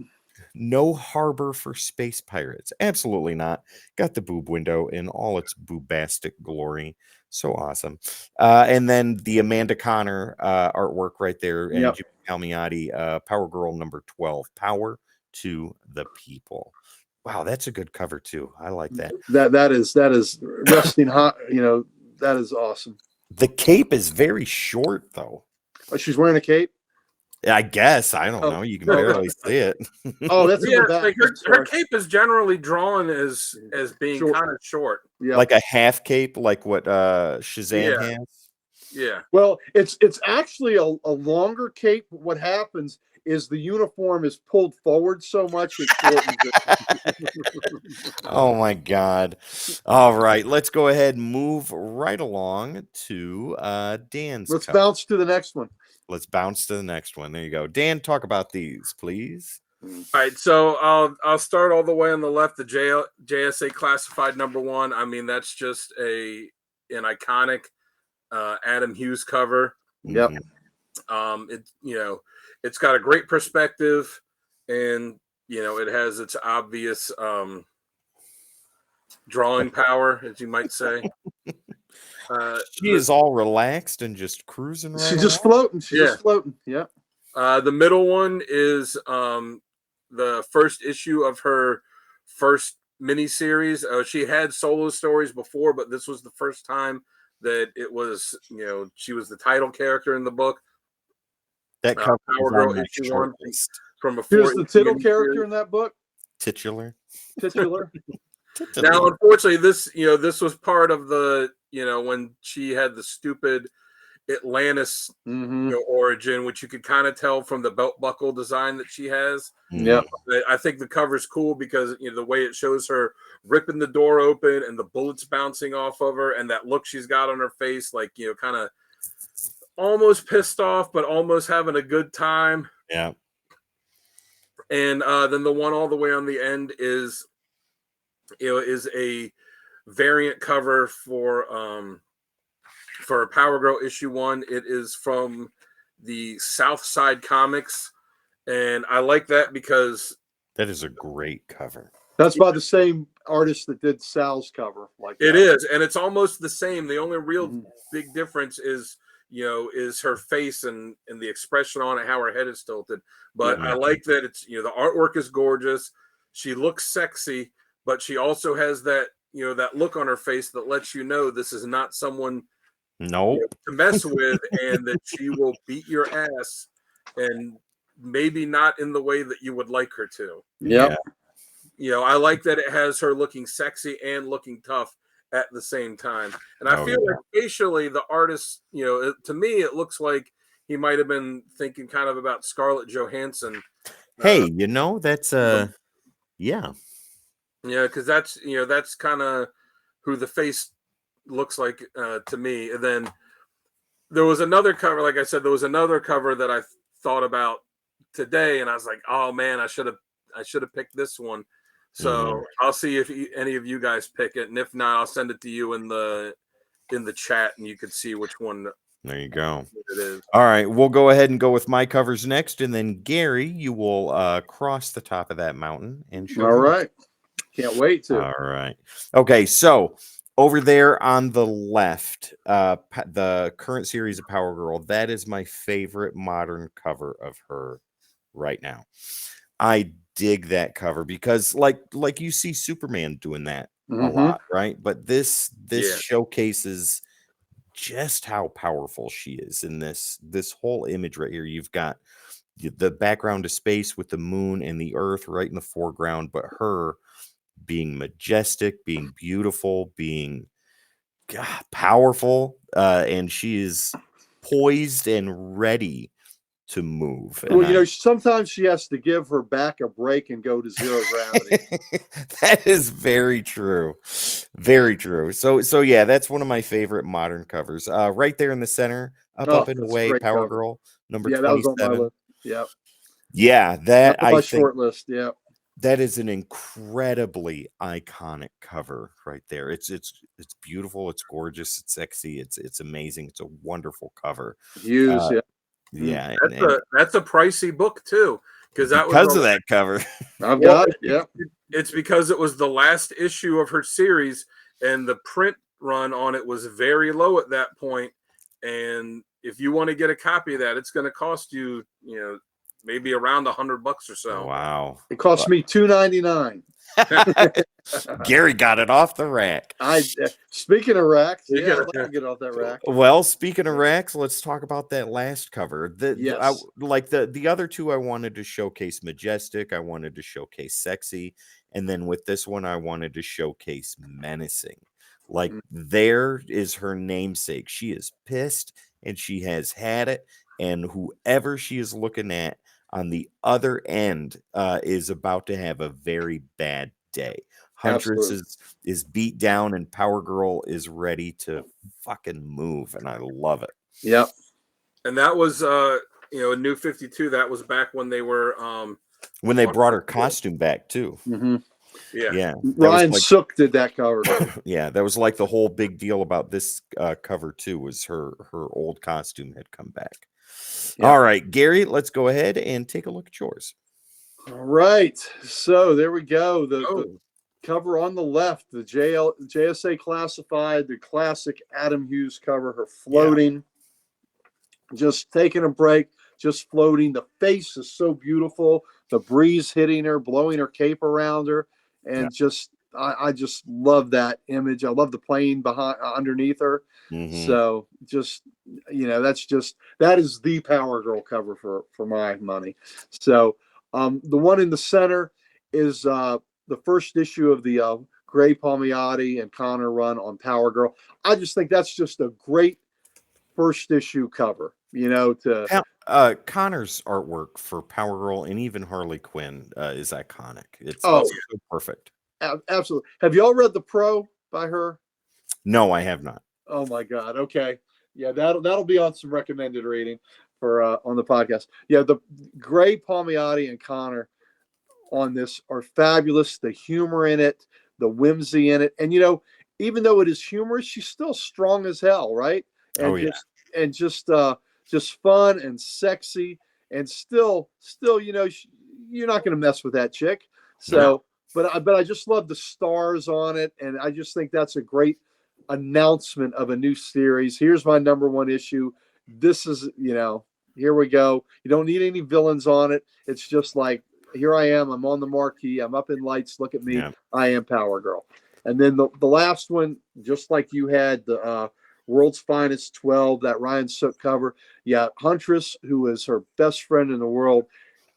No harbor for space pirates. Absolutely not. Got the boob window in all its boobastic glory. So awesome. And then the Amanda Connor artwork right there. And Yep. Jimmy Palmiotti, Power Girl number 12. Power to the people. Wow, that's a good cover too. I like that. That is resting hot. That is awesome. The cape is very short though. Oh, she's wearing a cape. I guess. I don't know. You can barely see it. Oh, that's in Yeah, the back. like her cape is generally drawn as being Short. kind of short. Yeah. Like a half cape, like what Shazam Yeah. has. Yeah. Well, it's actually a longer cape. What happens is the uniform is pulled forward so much it shortens it. Oh my God. All right. Let's go ahead and move right along to Dan's Let's cover. bounce to the next one. Let's bounce to the next one. There you go. Dan, talk about these, please. All right, so I'll start all the way on the left. The JSA Classified number 1. I mean, that's just an iconic Adam Hughes cover. Yep. It's got a great perspective, and it has its obvious drawing power, as you might say. She is all relaxed and just cruising right She's just along. floating. She's just floating. Yeah. The middle one is the first issue of her first miniseries. She had solo stories before, but this was the first time that it was, she was the title character in the book. That cover Power Girl issue 1 from a Who's the title miniseries. character in that book? Titular. Titular. Now, unfortunately, this was part of the, when she had the stupid Atlantis origin, which you could kind of tell from the belt buckle design that she has. Yeah. I think the cover's cool because the way it shows her ripping the door open and the bullets bouncing off of her, and that look she's got on her face, like kind of almost pissed off, but almost having a good time. Yeah. And then the one all the way on the end is a variant cover for Power Girl issue 1. It is from the South Side Comics, and I like that because that is a great cover. That's by the same artist that did Sal's cover. It is, and it's almost the same. The only real big difference is her face and the expression on it, how her head is tilted. But I like that it's the artwork is gorgeous. She looks sexy, but she also has that that look on her face that lets this is not someone to mess with, and that she will beat your ass, and maybe not in the way that you would like her to. Yeah. I like that it has her looking sexy and looking tough at the same time. And I feel like facially the artist, to me, it looks like he might have been thinking kind of about Scarlett Johansson. Hey, that's yeah. Yeah, because that's kind of who the face looks like to me. And then there was another cover, like I said, there was another cover that I thought about today, and I was like, oh man, I should have picked this one. So I'll see if any of you guys pick it, and if not, I'll send it to you in the chat, and you can see which one. There you go. It is. All right, we'll go ahead and go with my covers next, and then Gary, you will cross the top of that mountain and show. All right, can't wait to. All right. Okay, so over there on the left, the current series of Power Girl, that is my favorite modern cover of her right now. I dig that cover because like you see Superman doing that a lot, right? But this showcases just how powerful she is in this whole image right here. You've got the background of space with the moon and the earth right in the foreground, but her being majestic, being beautiful, being powerful, and she is poised and ready to move. Well, And sometimes she has to give her back a break and go to zero gravity. that is very true. Very true. So yeah, that's one of my favorite modern covers. Right there in the center, up and That's a away, great Power cover. Girl, number Yeah, that was on my 27. list. Yeah, Yeah, that's that on I my think short list. Yeah, that is an incredibly iconic cover right there. It's beautiful, it's gorgeous, it's sexy, it's amazing. It's a wonderful cover. Hughes. Uh, Yeah, yeah, That's a pricey book too, because that was because of that cover. I've well, got it. Yeah, it's because it was the last issue of her series, and the print run on it was very low at that point. And if you want to get a copy of that, it's going to cost you, maybe around $100 or so. Wow. it cost me $2.99. Gary got it off the rack. Speaking of racks, You yeah, get I'd it. like to get off that rack. Well, speaking of racks, let's talk about that last cover. Yes. Like the other two, I wanted to showcase majestic, I wanted to showcase sexy, and then with this one, I wanted to showcase menacing. Like there is her namesake. She is pissed and she has had it, and whoever she is looking at on the other end is about to have a very bad day. Huntress Absolutely. is beat down, and Power Girl is ready to fucking move, and I love it. Yep. And that was, in New 52. That was back when they were When they on brought her Control. costume back too. Mm-hmm. Yeah, that Ryan was Sook did that cover. yeah, that was like the whole big deal about this cover too. Was her old costume had come back. Yeah. All right, Gary, let's go ahead and take a look at yours. All right. So there we go. The Oh, cover on the left, the JSA Classified, the classic Adam Hughes cover, her floating, just taking a break, just floating. The face is so beautiful. The breeze hitting her, blowing her cape around her, and I just love that image. I love the plane behind underneath her. Mhm. So just that is the Power Girl cover for my money. So the one in the center is the first issue of the Gray Palmiotti and Connor run on Power Girl. I just think that's just a great first issue cover. Connor's artwork for Power Girl and even Harley Quinn is iconic. It's Oh, so perfect. Absolutely. Have y'all read the Pro by her? No, I have not. Oh my God. Okay. Yeah, that'll be on some recommended reading for on the podcast. Yeah, the Gray Palmiotti and Connor on this are fabulous. The humor in it, the whimsy in it, and even though it is humorous, she's still strong as hell, right? And Oh yeah. just fun and sexy, and still, you're not going to mess with that chick. So, but I just love the stars on it, and I just think that's a great announcement of a new series. Here's my number one issue. This is, here we go. You don't need any villains on it. It's just like, here I am. I'm on the marquee. I'm up in lights. Look at me. Yeah. I am Power Girl. And then the last one, just like you had the World's Finest 12, that Ryan Sook cover. Yeah, Huntress, who is her best friend in the world.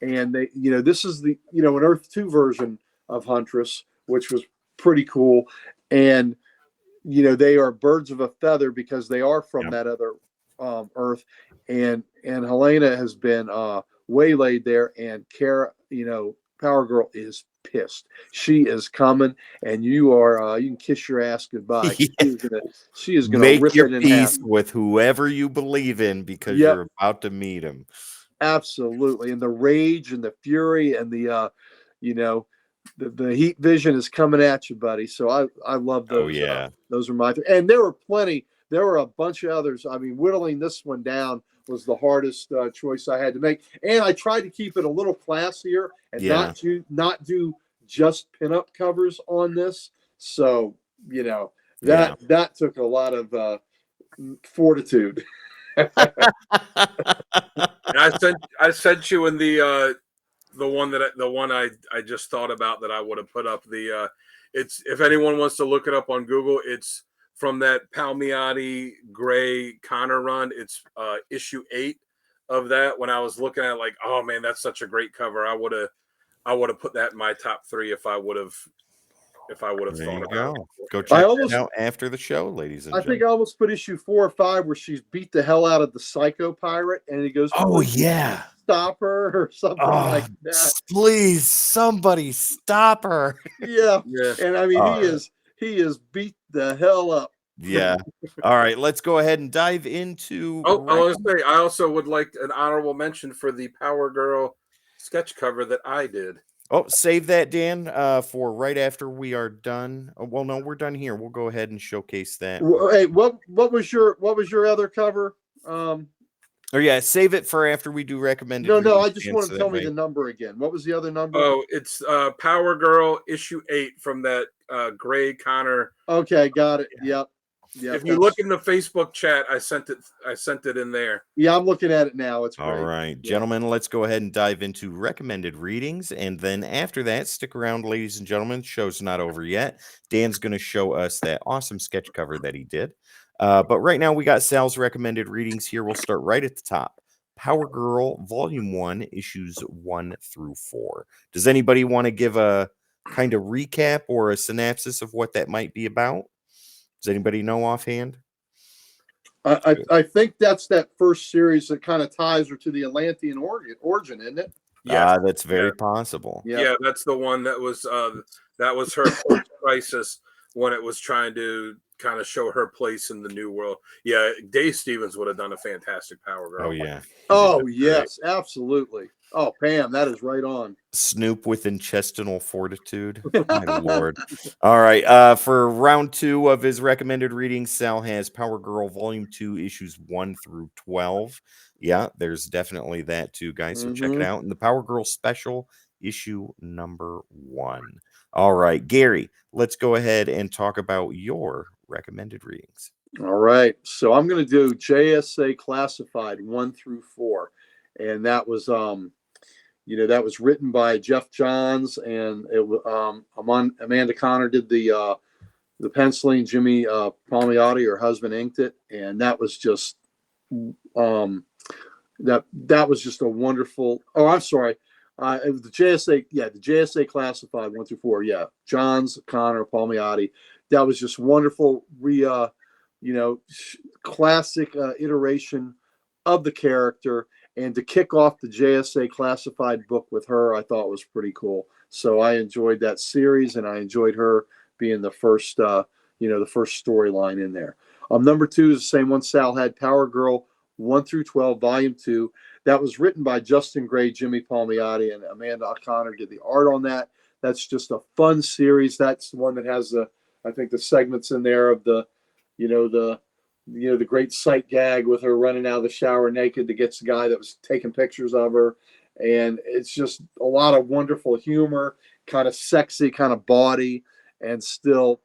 And they, this is the, an Earth 2 version of Huntress, which was pretty cool. And, they are birds of a feather because they are from that other Earth. And Helena has been waylaid there, and Power Girl is pissed. She is coming, and you can kiss your ass goodbye. She is gonna Make rip your it in half. peace with whoever you believe in because you're about to meet him. Absolutely. And the rage and the fury and the the heat vision is coming at you, buddy. So I love those. Oh yeah. Those are my and there were plenty. There were a bunch of others. I mean, whittling this one down was the hardest choice I had to make, and I tried to keep it a little classier and not do just pinup covers on this. So that took a lot of fortitude. And I sent you in the one I just thought about that I would have put up it's, if anyone wants to look it up on Google, it's from that Palmiotti Gray Connor run. It's issue 8 of that when I was looking at it, like, oh man, that's such a great cover. I would have put that in my top 3 if I would have There thought you about go. it. Go check that out after the show, ladies and I think gentlemen. I almost put issue 4 or 5 where she's beat the hell out of the psycho pirate, and he goes, Oh "Please yeah. stop her," or something like that. Please, somebody stop her. Yeah, Yeah. and I mean, All he is beat the hell up. Yeah. All right, let's go ahead and dive into. Oh, I was gonna say, I also would like an honorable mention for the Power Girl sketch cover that I did. Oh, save that, Dan, for right after we are done. Oh, well, no, we're done here. We'll go ahead and showcase that. Hey, what was your other cover? Or yeah, save it for after we do recommended. No, readings, I just Dan, want so to tell that me way- the number again. What was the other number? Oh, it's Power Girl issue 8 from that Gray Connor. Okay, got it. Yep. If you look in the Facebook chat, I sent it in there. Yeah, I'm looking at it now. It's All great. right, gentlemen, let's go ahead and dive into recommended readings. And then after that, stick around, ladies and gentlemen. Show's not over yet. Dan's going to show us that awesome sketch cover that he did. But right now, we got Sal's recommended readings here. We'll start right at the top. Power Girl, Volume 1, Issues 1 through 4. Does anybody want to give a kind of recap or a synopsis of what that might be about? Does anybody know offhand? I think that's that first series that kind of ties her to the Atlantean origin, isn't it? Yeah, That's very possible. yeah, that's the one that was her crisis when it was trying to kind of show her place in the new world. Yeah, Dave Stevens would have done a fantastic Power Girl. Oh yeah. Oh yes, absolutely. Oh, Pam, that is right on. Snoop with intestinal fortitude. My lord. All right. For round 2 of his recommended readings, Sal has Power Girl Volume 2, Issues 1 through 12. Yeah, there's definitely that too, guys. So check it out. And the Power Girl Special, issue number 1. All right, Gary, let's go ahead and talk about your recommended readings. All right. So I'm going to do JSA Classified 1 through 4. And that was that was written by Jeff Johns, and it Amanda Connor did the penciling. Jimmy Palmiotti, her husband, inked it, and that was just that was just a wonderful. Oh, I'm sorry. It was the JSA, the JSA Classified 1 through 4. Yeah, Johns, Connor, Palmiotti. That was just wonderful. Classic iteration of the character. And to kick off the JSA Classified book with her, I thought was pretty cool. So I enjoyed that series, and I enjoyed her being the first, the first storyline in there. Number 2 is the same one Sal had, Power Girl 1 through 12, Volume 2. That was written by Justin Gray, Jimmy Palmiotti, and Amanda O'Connor did the art on that. That's just a fun series. That's the one that has the segments in there of the great sight gag with her running out of the shower naked to get the guy that was taking pictures of her. And it's just a lot of wonderful humor, kind of sexy, kind of bawdy, and still.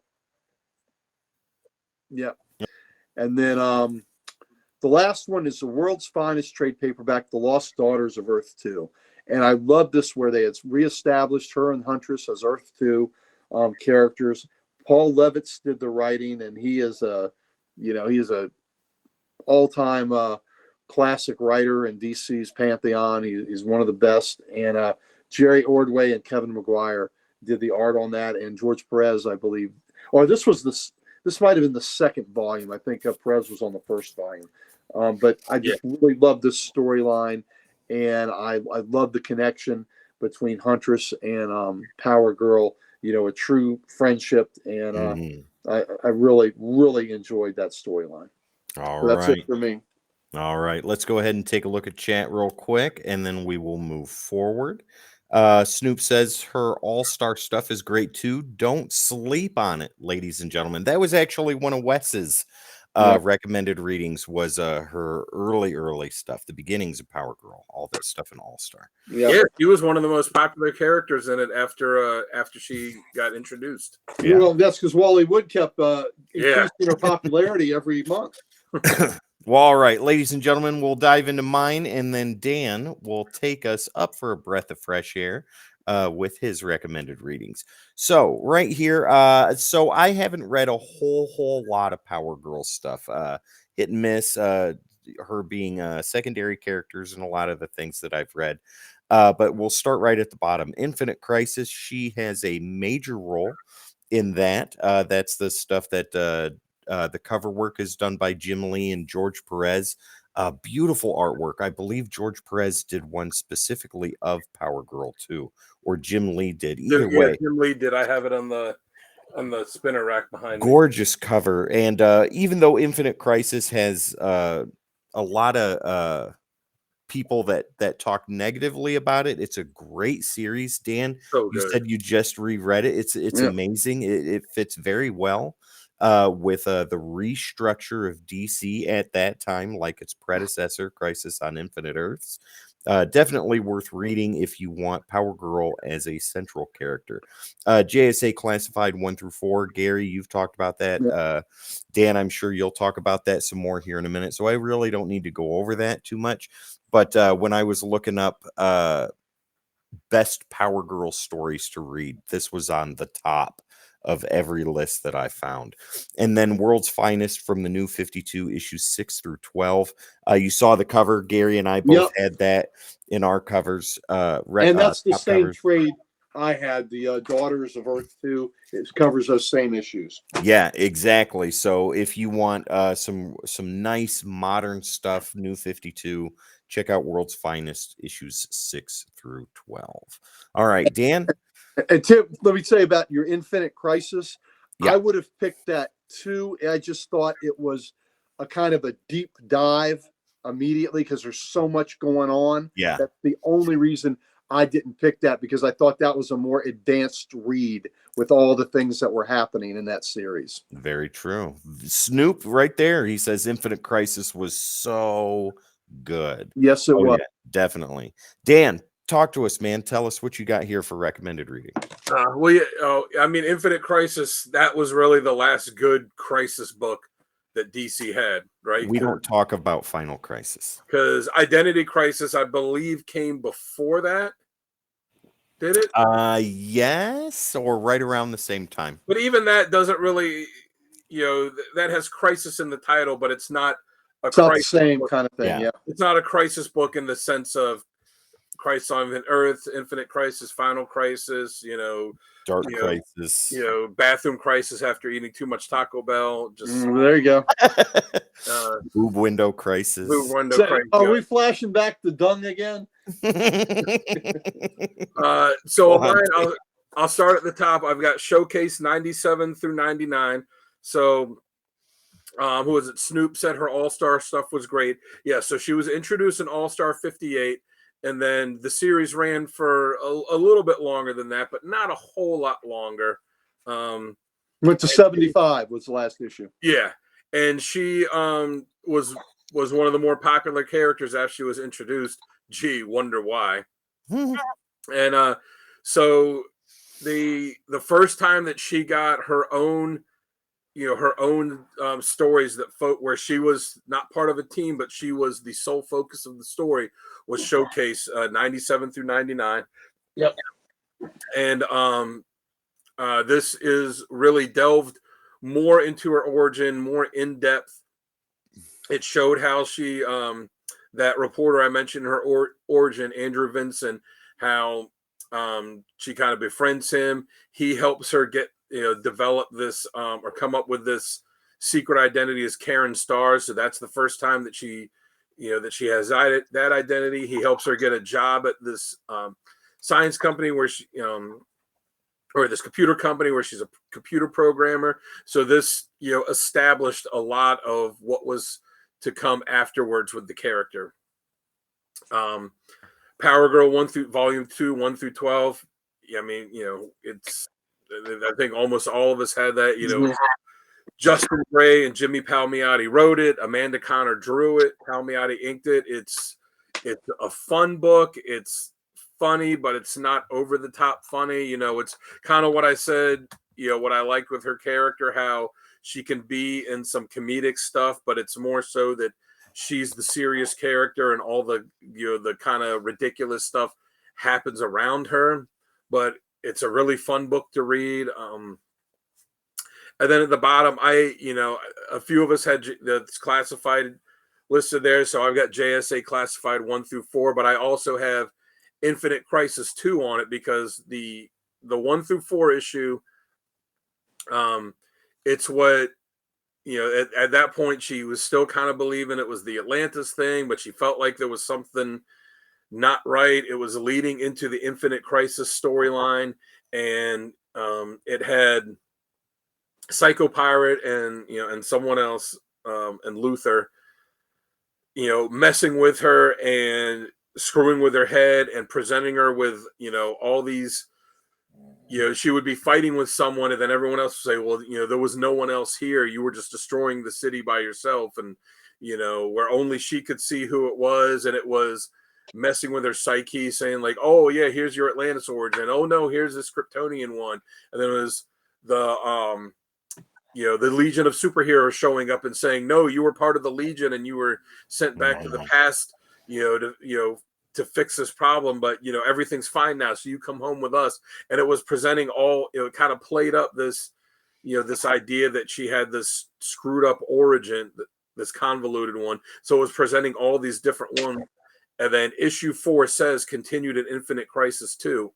Yeah. And then the last one is the world's finest trade paperback, The Lost Daughters of Earth 2. And I love this where they had reestablished her and Huntress as Earth 2 characters. Paul Levitz did the writing, and he is a all-time classic writer in DC's pantheon. He's one of the best. And Jerry Ordway and Kevin McGuire did the art on that, and George Perez, I believe. Or this might have been the second volume. I think Perez was on the first volume. But I just really love this storyline, and I love the connection between Huntress and Power Girl. A true friendship, and I really, really enjoyed that storyline. So that's it for me. All right, let's go ahead and take a look at chat real quick, and then we will move forward. Snoop says her all-star stuff is great too. Don't sleep on it, ladies and gentlemen. That was actually one of Wes's recommended readings, was her early stuff, the beginnings of Power Girl, all that stuff in All-Star. Yeah, she was one of the most popular characters in it after she got introduced. Yeah. Well, that's because Wally Wood kept increasing her popularity every month. Well, all right, ladies and gentlemen, we'll dive into mine, and then Dan will take us up for a breath of fresh air with his recommended readings. So right here, so I haven't read a whole lot of Power Girl stuff. Hit and miss. her being secondary characters in a lot of the things that I've read. But we'll start right at the bottom. Infinite Crisis. She has a major role in that. That's the stuff that the cover work is done by Jim Lee and George Perez. Beautiful artwork. I believe George Perez did one specifically of Power Girl too, or Jim Lee did. Either Yeah, way, Jim Lee did. I have it on the spinner rack behind me. gorgeous cover. And even though Infinite Crisis has a lot of people that talk negatively about it, it's a great series. Dan, So you good. said you just reread it. It's Yeah. amazing. It fits very well with the restructure of DC at that time, like its predecessor, Crisis on Infinite Earths. Definitely worth reading if you want Power Girl as a central character. JSA Classified 1 through 4. Gary, you've talked about that. Yeah. Dan, I'm sure you'll talk about that some more here in a minute. So I really don't need to go over that too much. But when I was looking up best Power Girl stories to read, this was on the top of every list that I found. And then World's Finest from the New 52, issues 6 through 12. You saw the cover. Gary and I both had that in our covers. And that's the top same covers. trade I had. The Daughters of Earth 2. It covers those same issues. Yeah, exactly. So if you want some nice modern stuff, New 52, check out World's Finest, issues 6 through 12. All right, Dan. And Tim, let me tell you about your Infinite Crisis. Yeah. I would have picked that too. I just thought it was a kind of a deep dive immediately because there's so much going on. Yeah. That's the only reason I didn't pick that, because I thought that was a more advanced read with all the things that were happening in that series. Very true. Snoop right there. He says Infinite Crisis was so good. Yes, it was. Yeah, definitely. Dan, talk to us, man. Tell us what you got here for recommended reading. Well, yeah, I mean, Infinite Crisis, that was really the last good Crisis book that DC had, right? We don't talk about Final Crisis. Because Identity Crisis, I believe, came before that. Did it? Yes, or right around the same time. But even that doesn't really, that has crisis in the title, but it's not a It's not the crisis same book. kind of thing. Yeah. It's not a crisis book in the sense of Crisis on Earth, Infinite Crisis, Final Crisis, Dark Crisis, bathroom crisis after eating too much Taco Bell. Just there you go. Boob window crisis. Boob window So, crisis. are we flashing back to Dung again? So mine, I'll start at the top. I've got Showcase 97 through 99. So who was it? Snoop said her All-Star stuff was great. Yeah, so she was introduced in All-Star 58, and then the series ran for a little bit longer than that, but not a whole lot longer. Went to 75 was the last issue. Yeah, and she was one of the more popular characters after she was introduced. Gee, wonder why. And so the first time that she got her own stories where she was not part of a team, but she was the sole focus of the story, was Showcase 97 through 99. Yep. And this is really delved more into her origin, more in depth. It showed how she, that reporter I mentioned, her origin, Andrew Vinson, how she kind of befriends him. He helps her get, develop this or come up with this secret identity as Karen Starr. So that's the first time that she has that identity. He helps her get a job at this science company where she, or this computer company where she's a computer programmer. So this, established a lot of what was to come afterwards with the character. Power Girl Volume 2, 1 through 12. I mean, I think almost all of us had that, Justin Gray and Jimmy Palmiotti wrote it. Amanda Connor drew it. Palmiotti inked it. It's a fun book. It's funny, but it's not over the top funny. It's kind of what I said, what I liked with her character, how she can be in some comedic stuff, but it's more so that she's the serious character and all the, the kind of ridiculous stuff happens around her. But it's a really fun book to read. And then at the bottom, a few of us had that's classified listed there. So I've got JSA Classified 1 through 4, but I also have Infinite Crisis 2 on it because the 1 through 4 issue, it's what, at that point she was still kind of believing it was the Atlantis thing, but she felt like there was something not right. It was leading into the Infinite Crisis storyline, and it had Psycho Pirate and someone else, and Luther, messing with her and screwing with her head and presenting her with, all these, she would be fighting with someone, and then everyone else would say, well, there was no one else here. You were just destroying the city by yourself. And, where only she could see who it was. And it was messing with her psyche, saying like, oh yeah, here's your Atlantis origin. Oh no, here's this Kryptonian one. And then it was the Legion of Superheroes showing up and saying, no, you were part of the Legion and you were sent back to the past, to fix this problem, but everything's fine now, so you come home with us. And it was presenting all, it kind of played up this, this idea that she had this screwed up origin, this convoluted one. So it was presenting all these different ones. And then issue 4 says continued in Infinite Crisis 2.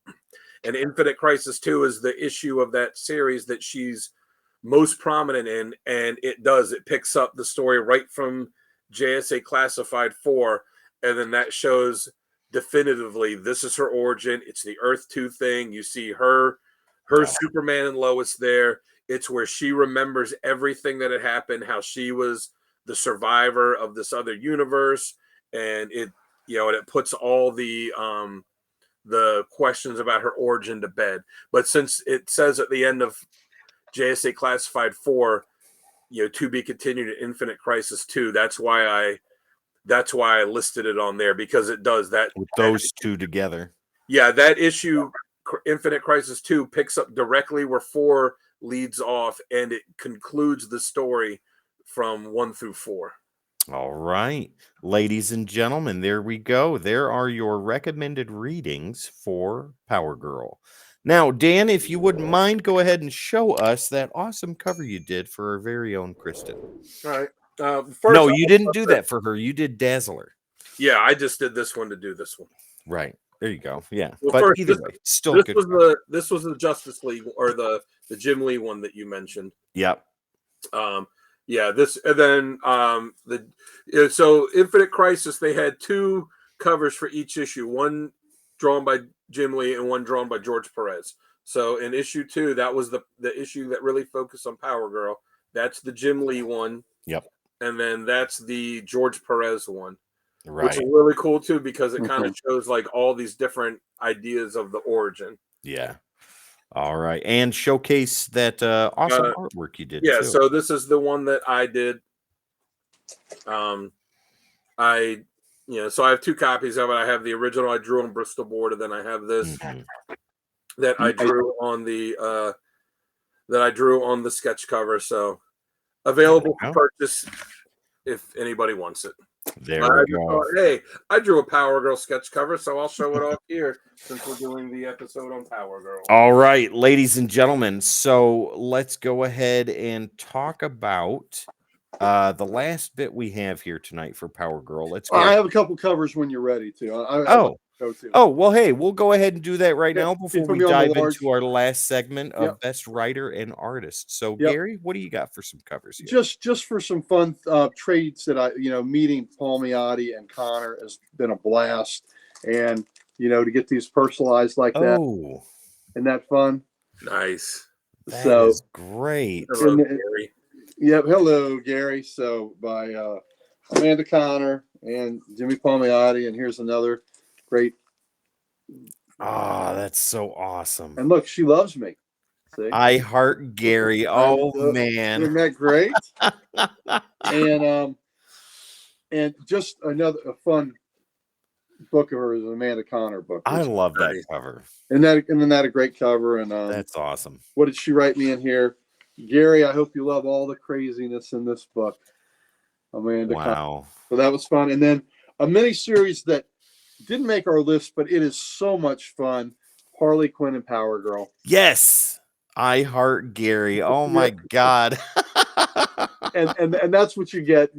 And Infinite Crisis 2 is the issue of that series that she's most prominent in, and it picks up the story right from JSA Classified 4, and then that shows definitively this is her origin. It's the Earth 2 thing. You see her Superman and Lois there. It's where she remembers everything that had happened, how she was the survivor of this other universe, and it puts all the questions about her origin to bed. But since it says at the end of JSA Classified 4, to be continued in Infinite Crisis 2, that's why I listed it on there, because it does that with those two together. Yeah, that issue, Infinite Crisis 2, picks up directly where 4 leads off, and it concludes the story from 1 through 4. All right, ladies and gentlemen, there we go. There are your recommended readings for Power Girl. Now, Dan, if you wouldn't mind, go ahead and show us that awesome cover you did for our very own Kristen. All right. No, you didn't do that for her. You did Dazzler. Yeah, I just did this one to do this one. Right. There you go. Yeah. Well, but first, either way, still good. This was the Justice League, or the Jim Lee one that you mentioned. Yep. Yeah, this, and then so Infinite Crisis, they had 2 covers for each issue, one drawn by Jim Lee and one drawn by George Perez. So in issue 2, that was the issue that really focused on Power Girl. That's the Jim Lee one. Yep. And then that's the George Perez one. Right. Which is really cool too, because it kind of shows like all these different ideas of the origin. Yeah. All right. And showcase that awesome artwork you did. Yeah, too. So this is the one that I did. So I have 2 copies of it. I have the original I drew on Bristol board, and then I have this that I drew on the sketch cover. So available for purchase if anybody wants it. There we go. Hey, I drew a Power Girl sketch cover, so I'll show it off here since we're doing the episode on Power Girl. All right, ladies and gentlemen. So let's go ahead and talk about the last bit we have here tonight for Power Girl. Let's go. I have a couple covers when you're ready to. Well, hey, we'll go ahead and do that right now before we dive into our last segment of Best Writer and Artist. So, Gary, what do you got for some covers here? Just for some fun trades that meeting Paul Miotti and Connor has been a blast, and to get these personalized like that. Isn't that fun? Nice. That is great. Hello, Gary. Yep. Hello, Gary. So by Amanda Connor and Jimmy Palmiotti, and here's another great. That's so awesome. And look, she loves me. See? I heart Gary. Oh man. Isn't that great? and just a fun book of hers, an Amanda Connor book. I love that cover. And then that a great cover. And that's awesome. What did she write me in here? Gary, I hope you love all the craziness in this book. Amanda Connor. So that was fun. And then a mini series that didn't make our list, but it is so much fun. Harley Quinn and Power Girl. Yes. I heart Gary. Oh my God. and that's what you get,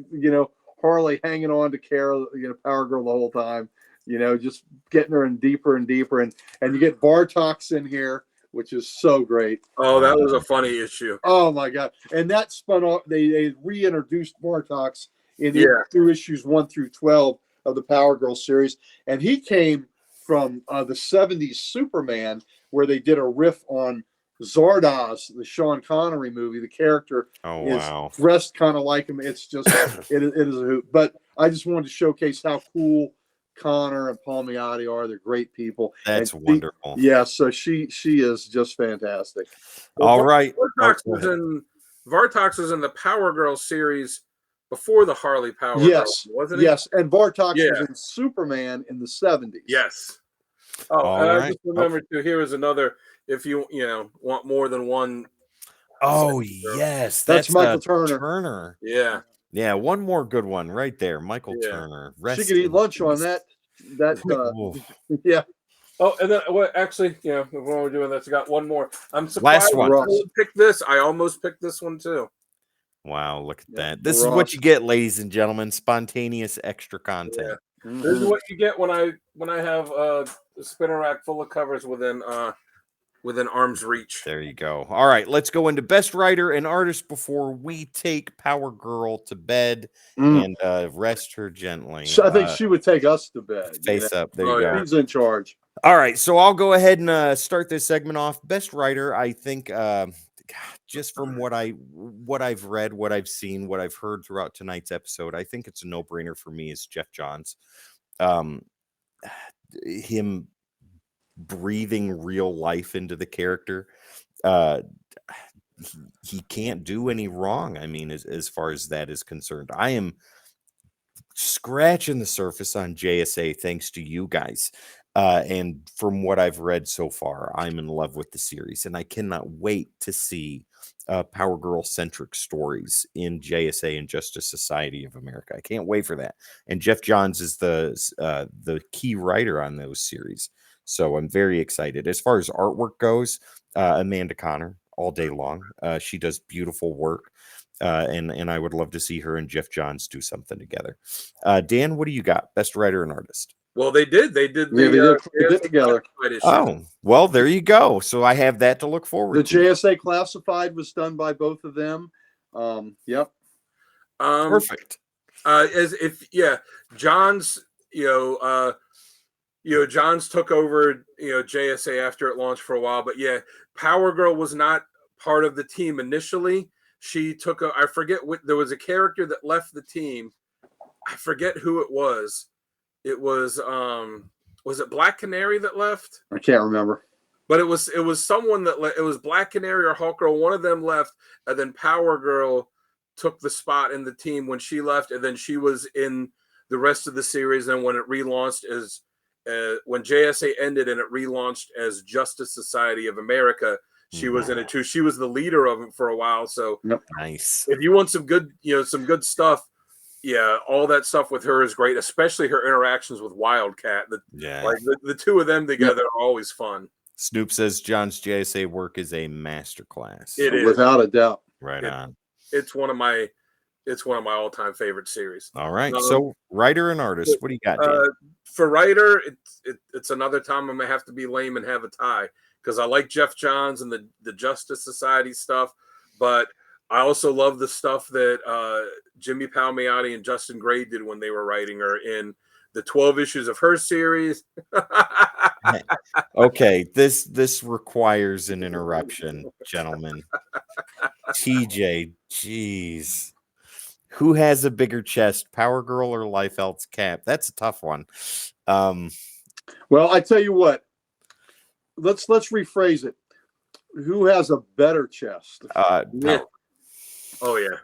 Harley hanging on to Kara, Power Girl the whole time, just getting her in deeper and deeper. And you get Bartox in here, which is so great. Oh, that was a funny issue. Oh my God. And that spun off, they reintroduced Bartox through issues 1 through 12 of the Power Girl series. And he came from the 70s Superman, where they did a riff on Zardoz, the Sean Connery movie. The character is dressed kind of like him. It's just, it is a hoot. But I just wanted to showcase how cool Connor and Palmiotti are. They're great people. That's wonderful. Yeah, so she is just fantastic. Well, all right. Vartox was in the Power Girl series before the Harley Power Girl, wasn't he? Yes, and Vartox was in Superman in the 70s. Yes. Oh, and I just remembered too, here is another, if you want more than one. Oh, yes. That's Michael Turner. Yeah. Yeah, one more good one right there. Michael Turner. She could eat lunch on that. Yeah. Oh, and then actually, when we're doing this, I got one more. I'm surprised I picked this. I almost picked this one too. Wow, look at that. This is what you get, ladies and gentlemen. Spontaneous extra content. Yeah. Mm-hmm. This is what you get when I have a spinner rack full of covers within arm's reach. There you go. All right, let's go into best writer and artist before we take Power Girl to bed and rest her gently. So I think she would take us to bed. Face up. There you go. She's in charge. All right, so I'll go ahead and start this segment off. Best writer, I think, just from what I've read, what I've seen, what I've heard throughout tonight's episode, I think it's a no-brainer for me is Jeff Johns. Him breathing real life into the character. He can't do any wrong. I mean, as far as that is concerned, I am scratching the surface on JSA thanks to you guys. And from what I've read so far, I'm in love with the series, and I cannot wait to see Power Girl centric stories in JSA and Justice Society of America. I can't wait for that. And Jeff Johns is the key writer on those series, so I'm very excited. As far as artwork goes, Amanda Connor all day long. She does beautiful work. And I would love to see her and Jeff Johns do something together. Dan, what do you got? Best writer and artist. Well, they did the they did together. Oh, well, there you go. So I have that to look forward to. The JSA Classified was done by both of them. Yep. Perfect. Johns, Johns took over, JSA after it launched for a while, but Power Girl was not part of the team initially. She took I forget there was a character that left the team. I forget who it was. It was it Black Canary that left? I can't remember. But it was someone that it was Black Canary or Hulk Girl. One of them left, and then Power Girl took the spot in the team when she left, and then she was in the rest of the series. And when it relaunched as when JSA ended and it relaunched as Justice Society of America, she was in it too. She was the leader of it for a while. So nice. If you want some good, some good stuff, all that stuff with her is great, especially her interactions with Wildcat. The two of them together are always fun. Snoop says John's JSA work is a masterclass. It is, without a doubt. Right on. It's one of my all-time favorite series. All right. So writer and artist, what do you got, Dan? For writer, it's another time I'm gonna have to be lame and have a tie because I like Jeff Johns and the Justice Society stuff, but I also love the stuff that Jimmy Palmiotti and Justin Gray did when they were writing her in the 12 issues of her series. Okay, this requires an interruption, gentlemen. TJ, jeez. Who has a bigger chest, Power Girl or Liefeld's Cap? That's a tough one. Well, I tell you what. Let's rephrase it. Who has a better chest? Oh yeah.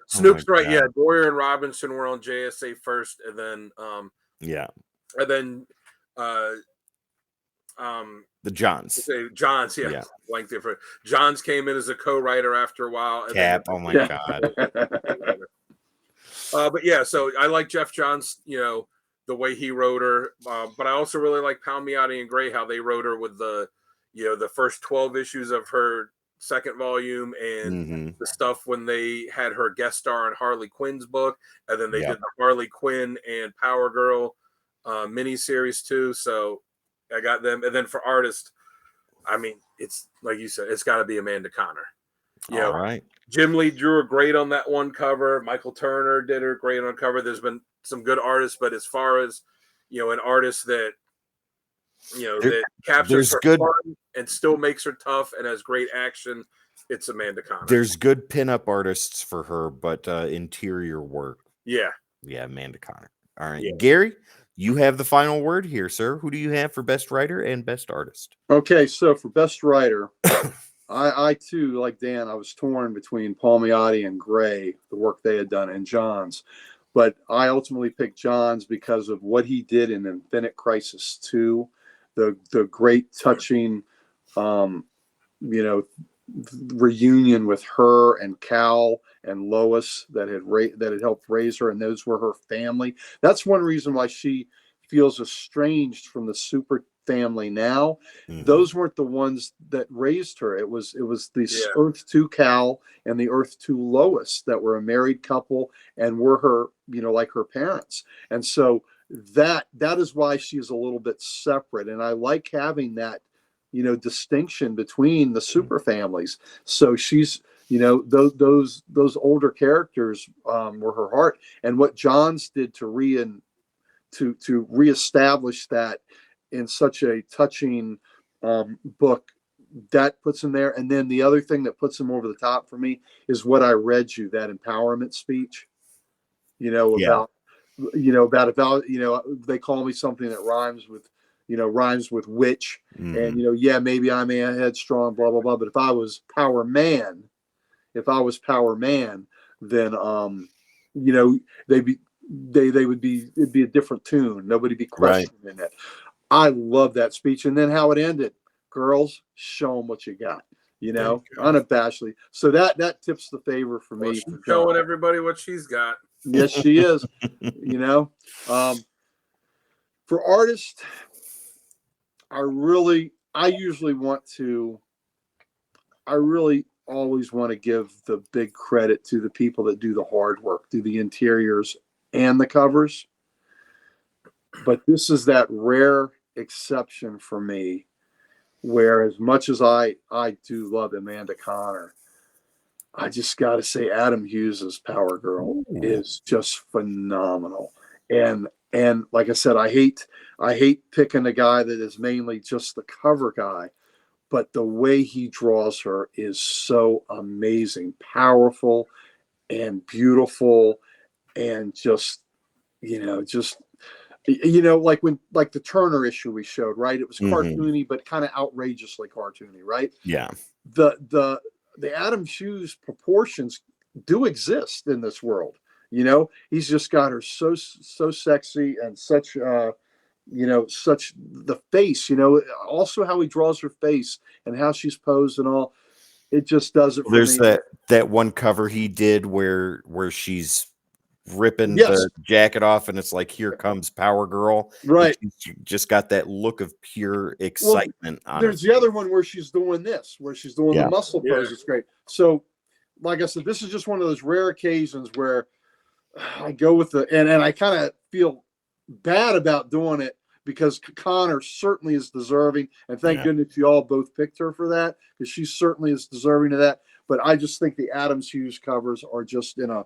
Snoop's right. God. Yeah, Boyer and Robinson were on JSA first, and then and then the Johns. Johns, yeah. Blank different. Johns came in as a co-writer after a while. And Cap, oh my God. But so I like Jeff Johns, the way he wrote her. But I also really like Palmiotti and Gray, how they wrote her with the first 12 issues of her second volume, and Mm-hmm. the stuff when they had her guest star in Harley Quinn's book, and then they Yep. did the Harley Quinn and Power Girl miniseries too. So I got them. And then for artists, I mean, it's like you said, it's got to be Amanda Conner. You All know, right. Jim Lee drew her great on that one cover. Michael Turner did her great on cover. There's been some good artists, but as far as, you know, an artist that, you know, There- that captures there's her good- fun and still makes her tough and has great action, it's Amanda Conner. There's good pinup artists for her, but interior work. Yeah. Yeah, Amanda Conner. All right. Yeah. Gary, you have the final word here, sir. Who do you have for best writer and best artist? Okay, so for best writer, I too, like Dan, I was torn between Palmiotti and Gray, the work they had done, and Johns. But I ultimately picked Johns because of what he did in Infinite Crisis 2, the great touching, you know, reunion with her and Cal and Lois that had helped raise her, and those were her family. That's one reason why she feels estranged from the super family now. Mhm. Those weren't the ones that raised her. It was the Yeah. Earth 2 Cal and the Earth 2 Lois that were a married couple and were her, you know, like her parents. And so that is why she's a little bit separate. And I like having that, you know, distinction between the super families. So she's, you know, those older characters were her heart. And what Johns did to reestablish that in such a touching book, that puts him there. And then the other thing that puts him over the top for me is what I read you, that empowerment speech, you know, Yeah. about you know, they call me something that rhymes with witch. Mhm. And, you know, yeah, maybe I'm a headstrong, blah, blah, blah. But if I was Power Man, then, you know, it'd be a different tune. Nobody'd be questioning it. I love that speech. And then how it ended, girls, show them what you got, you know, unabashedly. So that tips the favor for me. She's For showing John. everybody what she's got. Yes, she is, you know. For artists, I really always want to give the big credit to the people that do the hard work, do the interiors and the covers. But this is that rare exception for me, where as much as I do love Amanda Conner, I just got to say Adam Hughes's Power Girl is just phenomenal. And like I said, I hate picking a guy that is mainly just the cover guy, but the way he draws her is so amazing, powerful and beautiful, and just like the Turner issue we showed, right? It was cartoony, but kind of outrageously cartoony, right? Yeah. The Adam Hughes proportions do exist in this world. You know, he's just got her so sexy and such such the face, you know, also how he draws her face and how she's posed and all. It just does it for There's me. that one cover he did where she's ripping Yes. the jacket off and it's like, here comes Power Girl. Right. She just got that look of pure excitement on her. There's the other one where she's doing this, where she's doing the muscle pose. It's great. So, like I said, this is just one of those rare occasions where I go with and I kind of feel bad about doing it because Connor certainly is deserving. And thank goodness you all both picked her for that, because she certainly is deserving of that. But I just think the Adams Hughes covers are just in a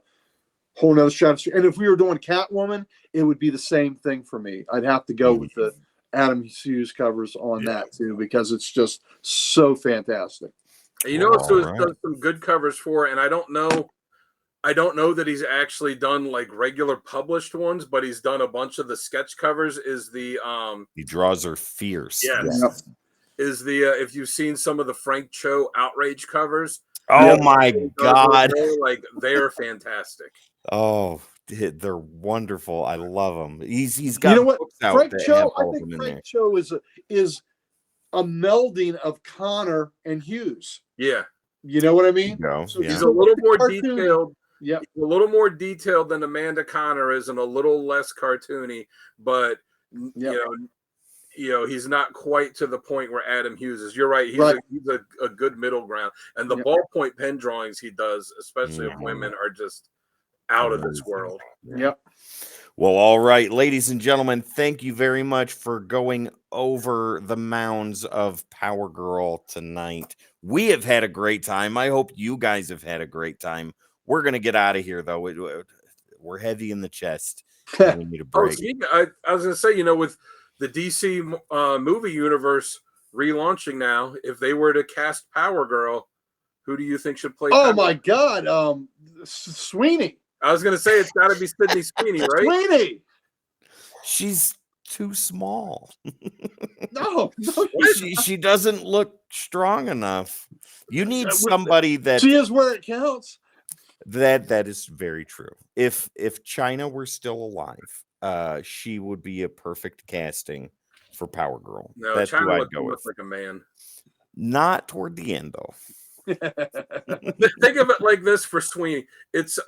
whole nother stratosphere. And if we were doing Catwoman, it would be the same thing for me. I'd have to go with the Adams Hughes covers on that too, because it's just so fantastic. You know, so he's done some good covers for, and I don't know that he's actually done like regular published ones, but he's done a bunch of the sketch covers. Is the he draws her fierce. Yes. Yep. Is the if you've seen some of the Frank Cho Outrage covers? Oh my God! Like they're fantastic. Oh, they're wonderful. I love them. He's got, you know what, books out Frank that Cho. have I all of think them in Frank there. Cho is a melding of Connor and Hughes. Yeah. You know what I mean? No, So he's a little more cartoony. detailed. Yeah, a little more detailed than Amanda Conner is, and a little less cartoony. But you know, he's not quite to the point where Adam Hughes is. You're right. He's Right. a good middle ground. And the Yep. ballpoint pen drawings he does, especially of women, are just out of this world. Yep. Well, all right, ladies and gentlemen, thank you very much for going over the mounds of Power Girl tonight. We have had a great time. I hope you guys have had a great time. We're going to get out of here, though. We're heavy in the chest. We need a break. I was going to say, with the DC movie universe relaunching now, if they were to cast Power Girl, who do you think should play Oh Power my Girl? God, Sweeney. I was going to say it's got to be Sydney Sweeney, right? Sweeney. She's too small. No, she doesn't look strong enough. You need somebody that she is where it counts. That is very true. If China were still alive, she would be a perfect casting for Power Girl. No, That's China who I'd go with. looks like a man. Not toward the end, though. Think of it like this for Sweeney. It's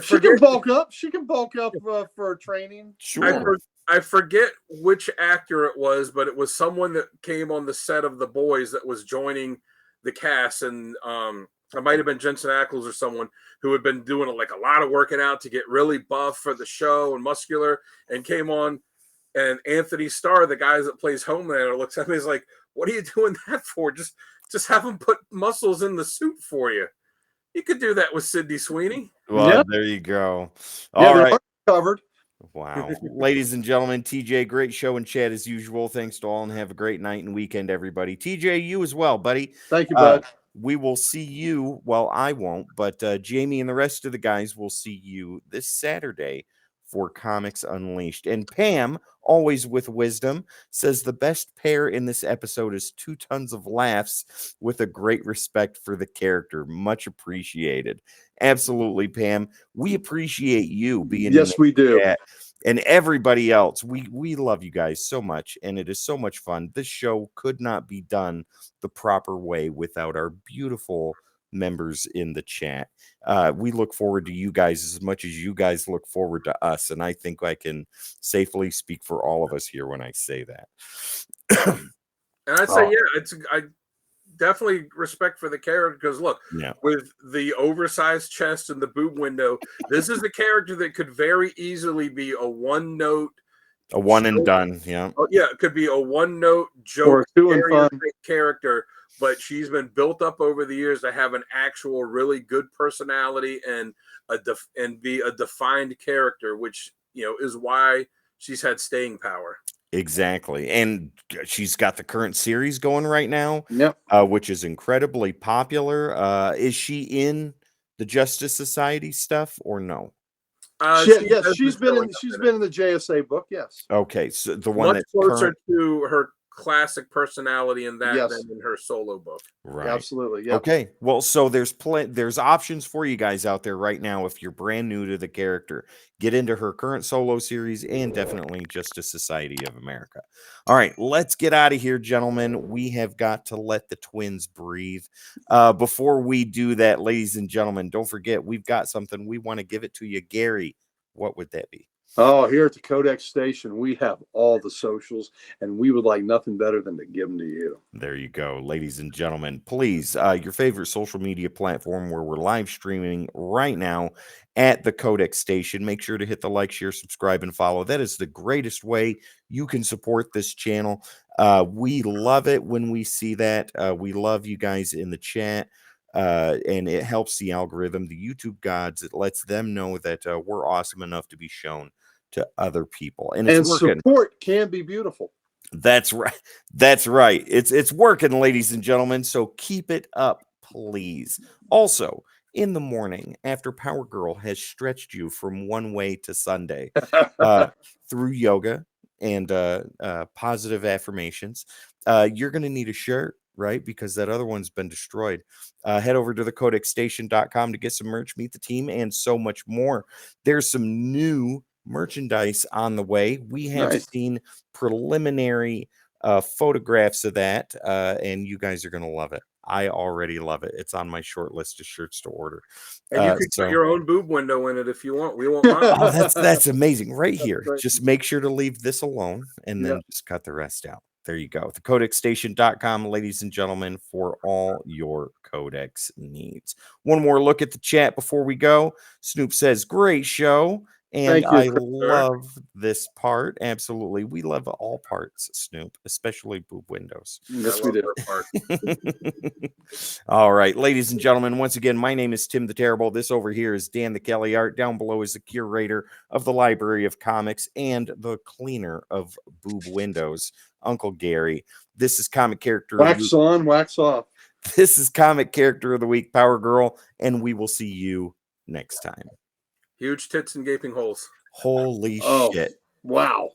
She can bulk up. She can bulk up for training. Sure. I forget which actor it was, but it was someone that came on the set of The Boys that was joining the cast, and it might have been Jensen Ackles or someone who had been doing a lot of working out to get really buff for the show and muscular, and came on. And Anthony Starr, the guy that plays Homelander, looks at me. He's like, "What are you doing that for? Just have him put muscles in the suit for you. You could do that with Sydney Sweeney." Well, There you go. All right. Covered. Wow. Ladies and gentlemen, TJ, great show and chat as usual. Thanks to all, and have a great night and weekend, everybody. TJ, you as well, buddy. Thank you, bud. We will see you. Well, I won't, but Jamie and the rest of the guys will see you this Saturday for Comics Unleashed. And Pam, always with wisdom, says the best pair in this episode is 2 tons of laughs with a great respect for the character. Much appreciated. Absolutely, Pam. We appreciate you being yes, we do. Chat. And everybody else, we love you guys so much, and it is so much fun. This show could not be done the proper way without our beautiful members in the chat. We look forward to you guys as much as you guys look forward to us, and I think I can safely speak for all of us here when I say that. And I'd say, I definitely respect for the character, because look, with the oversized chest and the boob window, this is the character that could very easily be a one-note, a one and done. Yeah. Oh, yeah, it could be a one-note joke or two and fun character, but she's been built up over the years to have an actual really good personality and be a defined character, which is why she's had staying power. Exactly. And she's got the current series going right now, which is incredibly popular. Is she in the Justice Society stuff or no? Yes, she's been in the JSA book. Yes. Okay, so the one much closer to her classic personality in that than in her solo book. Right. Absolutely. Yeah. Okay. Well, so there's options for you guys out there right now if you're brand new to the character. Get into her current solo series and definitely Justice Society of America. All right, let's get out of here, gentlemen. We have got to let the twins breathe. Before we do that, ladies and gentlemen, don't forget we've got something we want to give it to you. Gary, what would that be? Oh, here at the CODEX station, we have all the socials, and we would like nothing better than to give them to you. There you go, ladies and gentlemen. Please, your favorite social media platform where we're live streaming right now at the CODEX station. Make sure to hit the like, share, subscribe, and follow. That is the greatest way you can support this channel. We love it when we see that. We love you guys in the chat. And it helps the algorithm, the YouTube gods. It lets them know that we're awesome enough to be shown to other people, and it's working. Support can be beautiful. That's right. That's right. It's working, ladies and gentlemen. So keep it up, please. Also, in the morning, after Power Girl has stretched you from one way to Sunday through yoga and positive affirmations, you're going to need a shirt. Right, because that other one's been destroyed. Head over to thecodexstation.com to get some merch, meet the team, and so much more. There's some new merchandise on the way. We have seen preliminary photographs of that, and you guys are going to love it. I already love it. It's on my short list of shirts to order. And you can put your own boob window in it if you want. We won't mind. Oh, that's amazing right here. great. Just make sure to leave this alone and then Yeah. just cut the rest out. There you go. TheCodexStation.com, ladies and gentlemen, for all your Codex needs. One more look at the chat before we go. Snoop says, great show. And Thank you, I Chris, love this part. Absolutely. We love all parts, Snoop, especially boob windows. Yes, we did. All right, ladies and gentlemen, once again, my name is Tim the Terrible. This over here is Dan the Kelly Art. Down below is the curator of the Library of Comics and the cleaner of boob windows, Uncle Gary. This is Comic Character Wax on, wax off. This is Comic Character of the Week, Power Girl, and we will see you next time. Huge tits and gaping holes. Holy shit. Wow.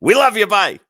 We love you. Bye.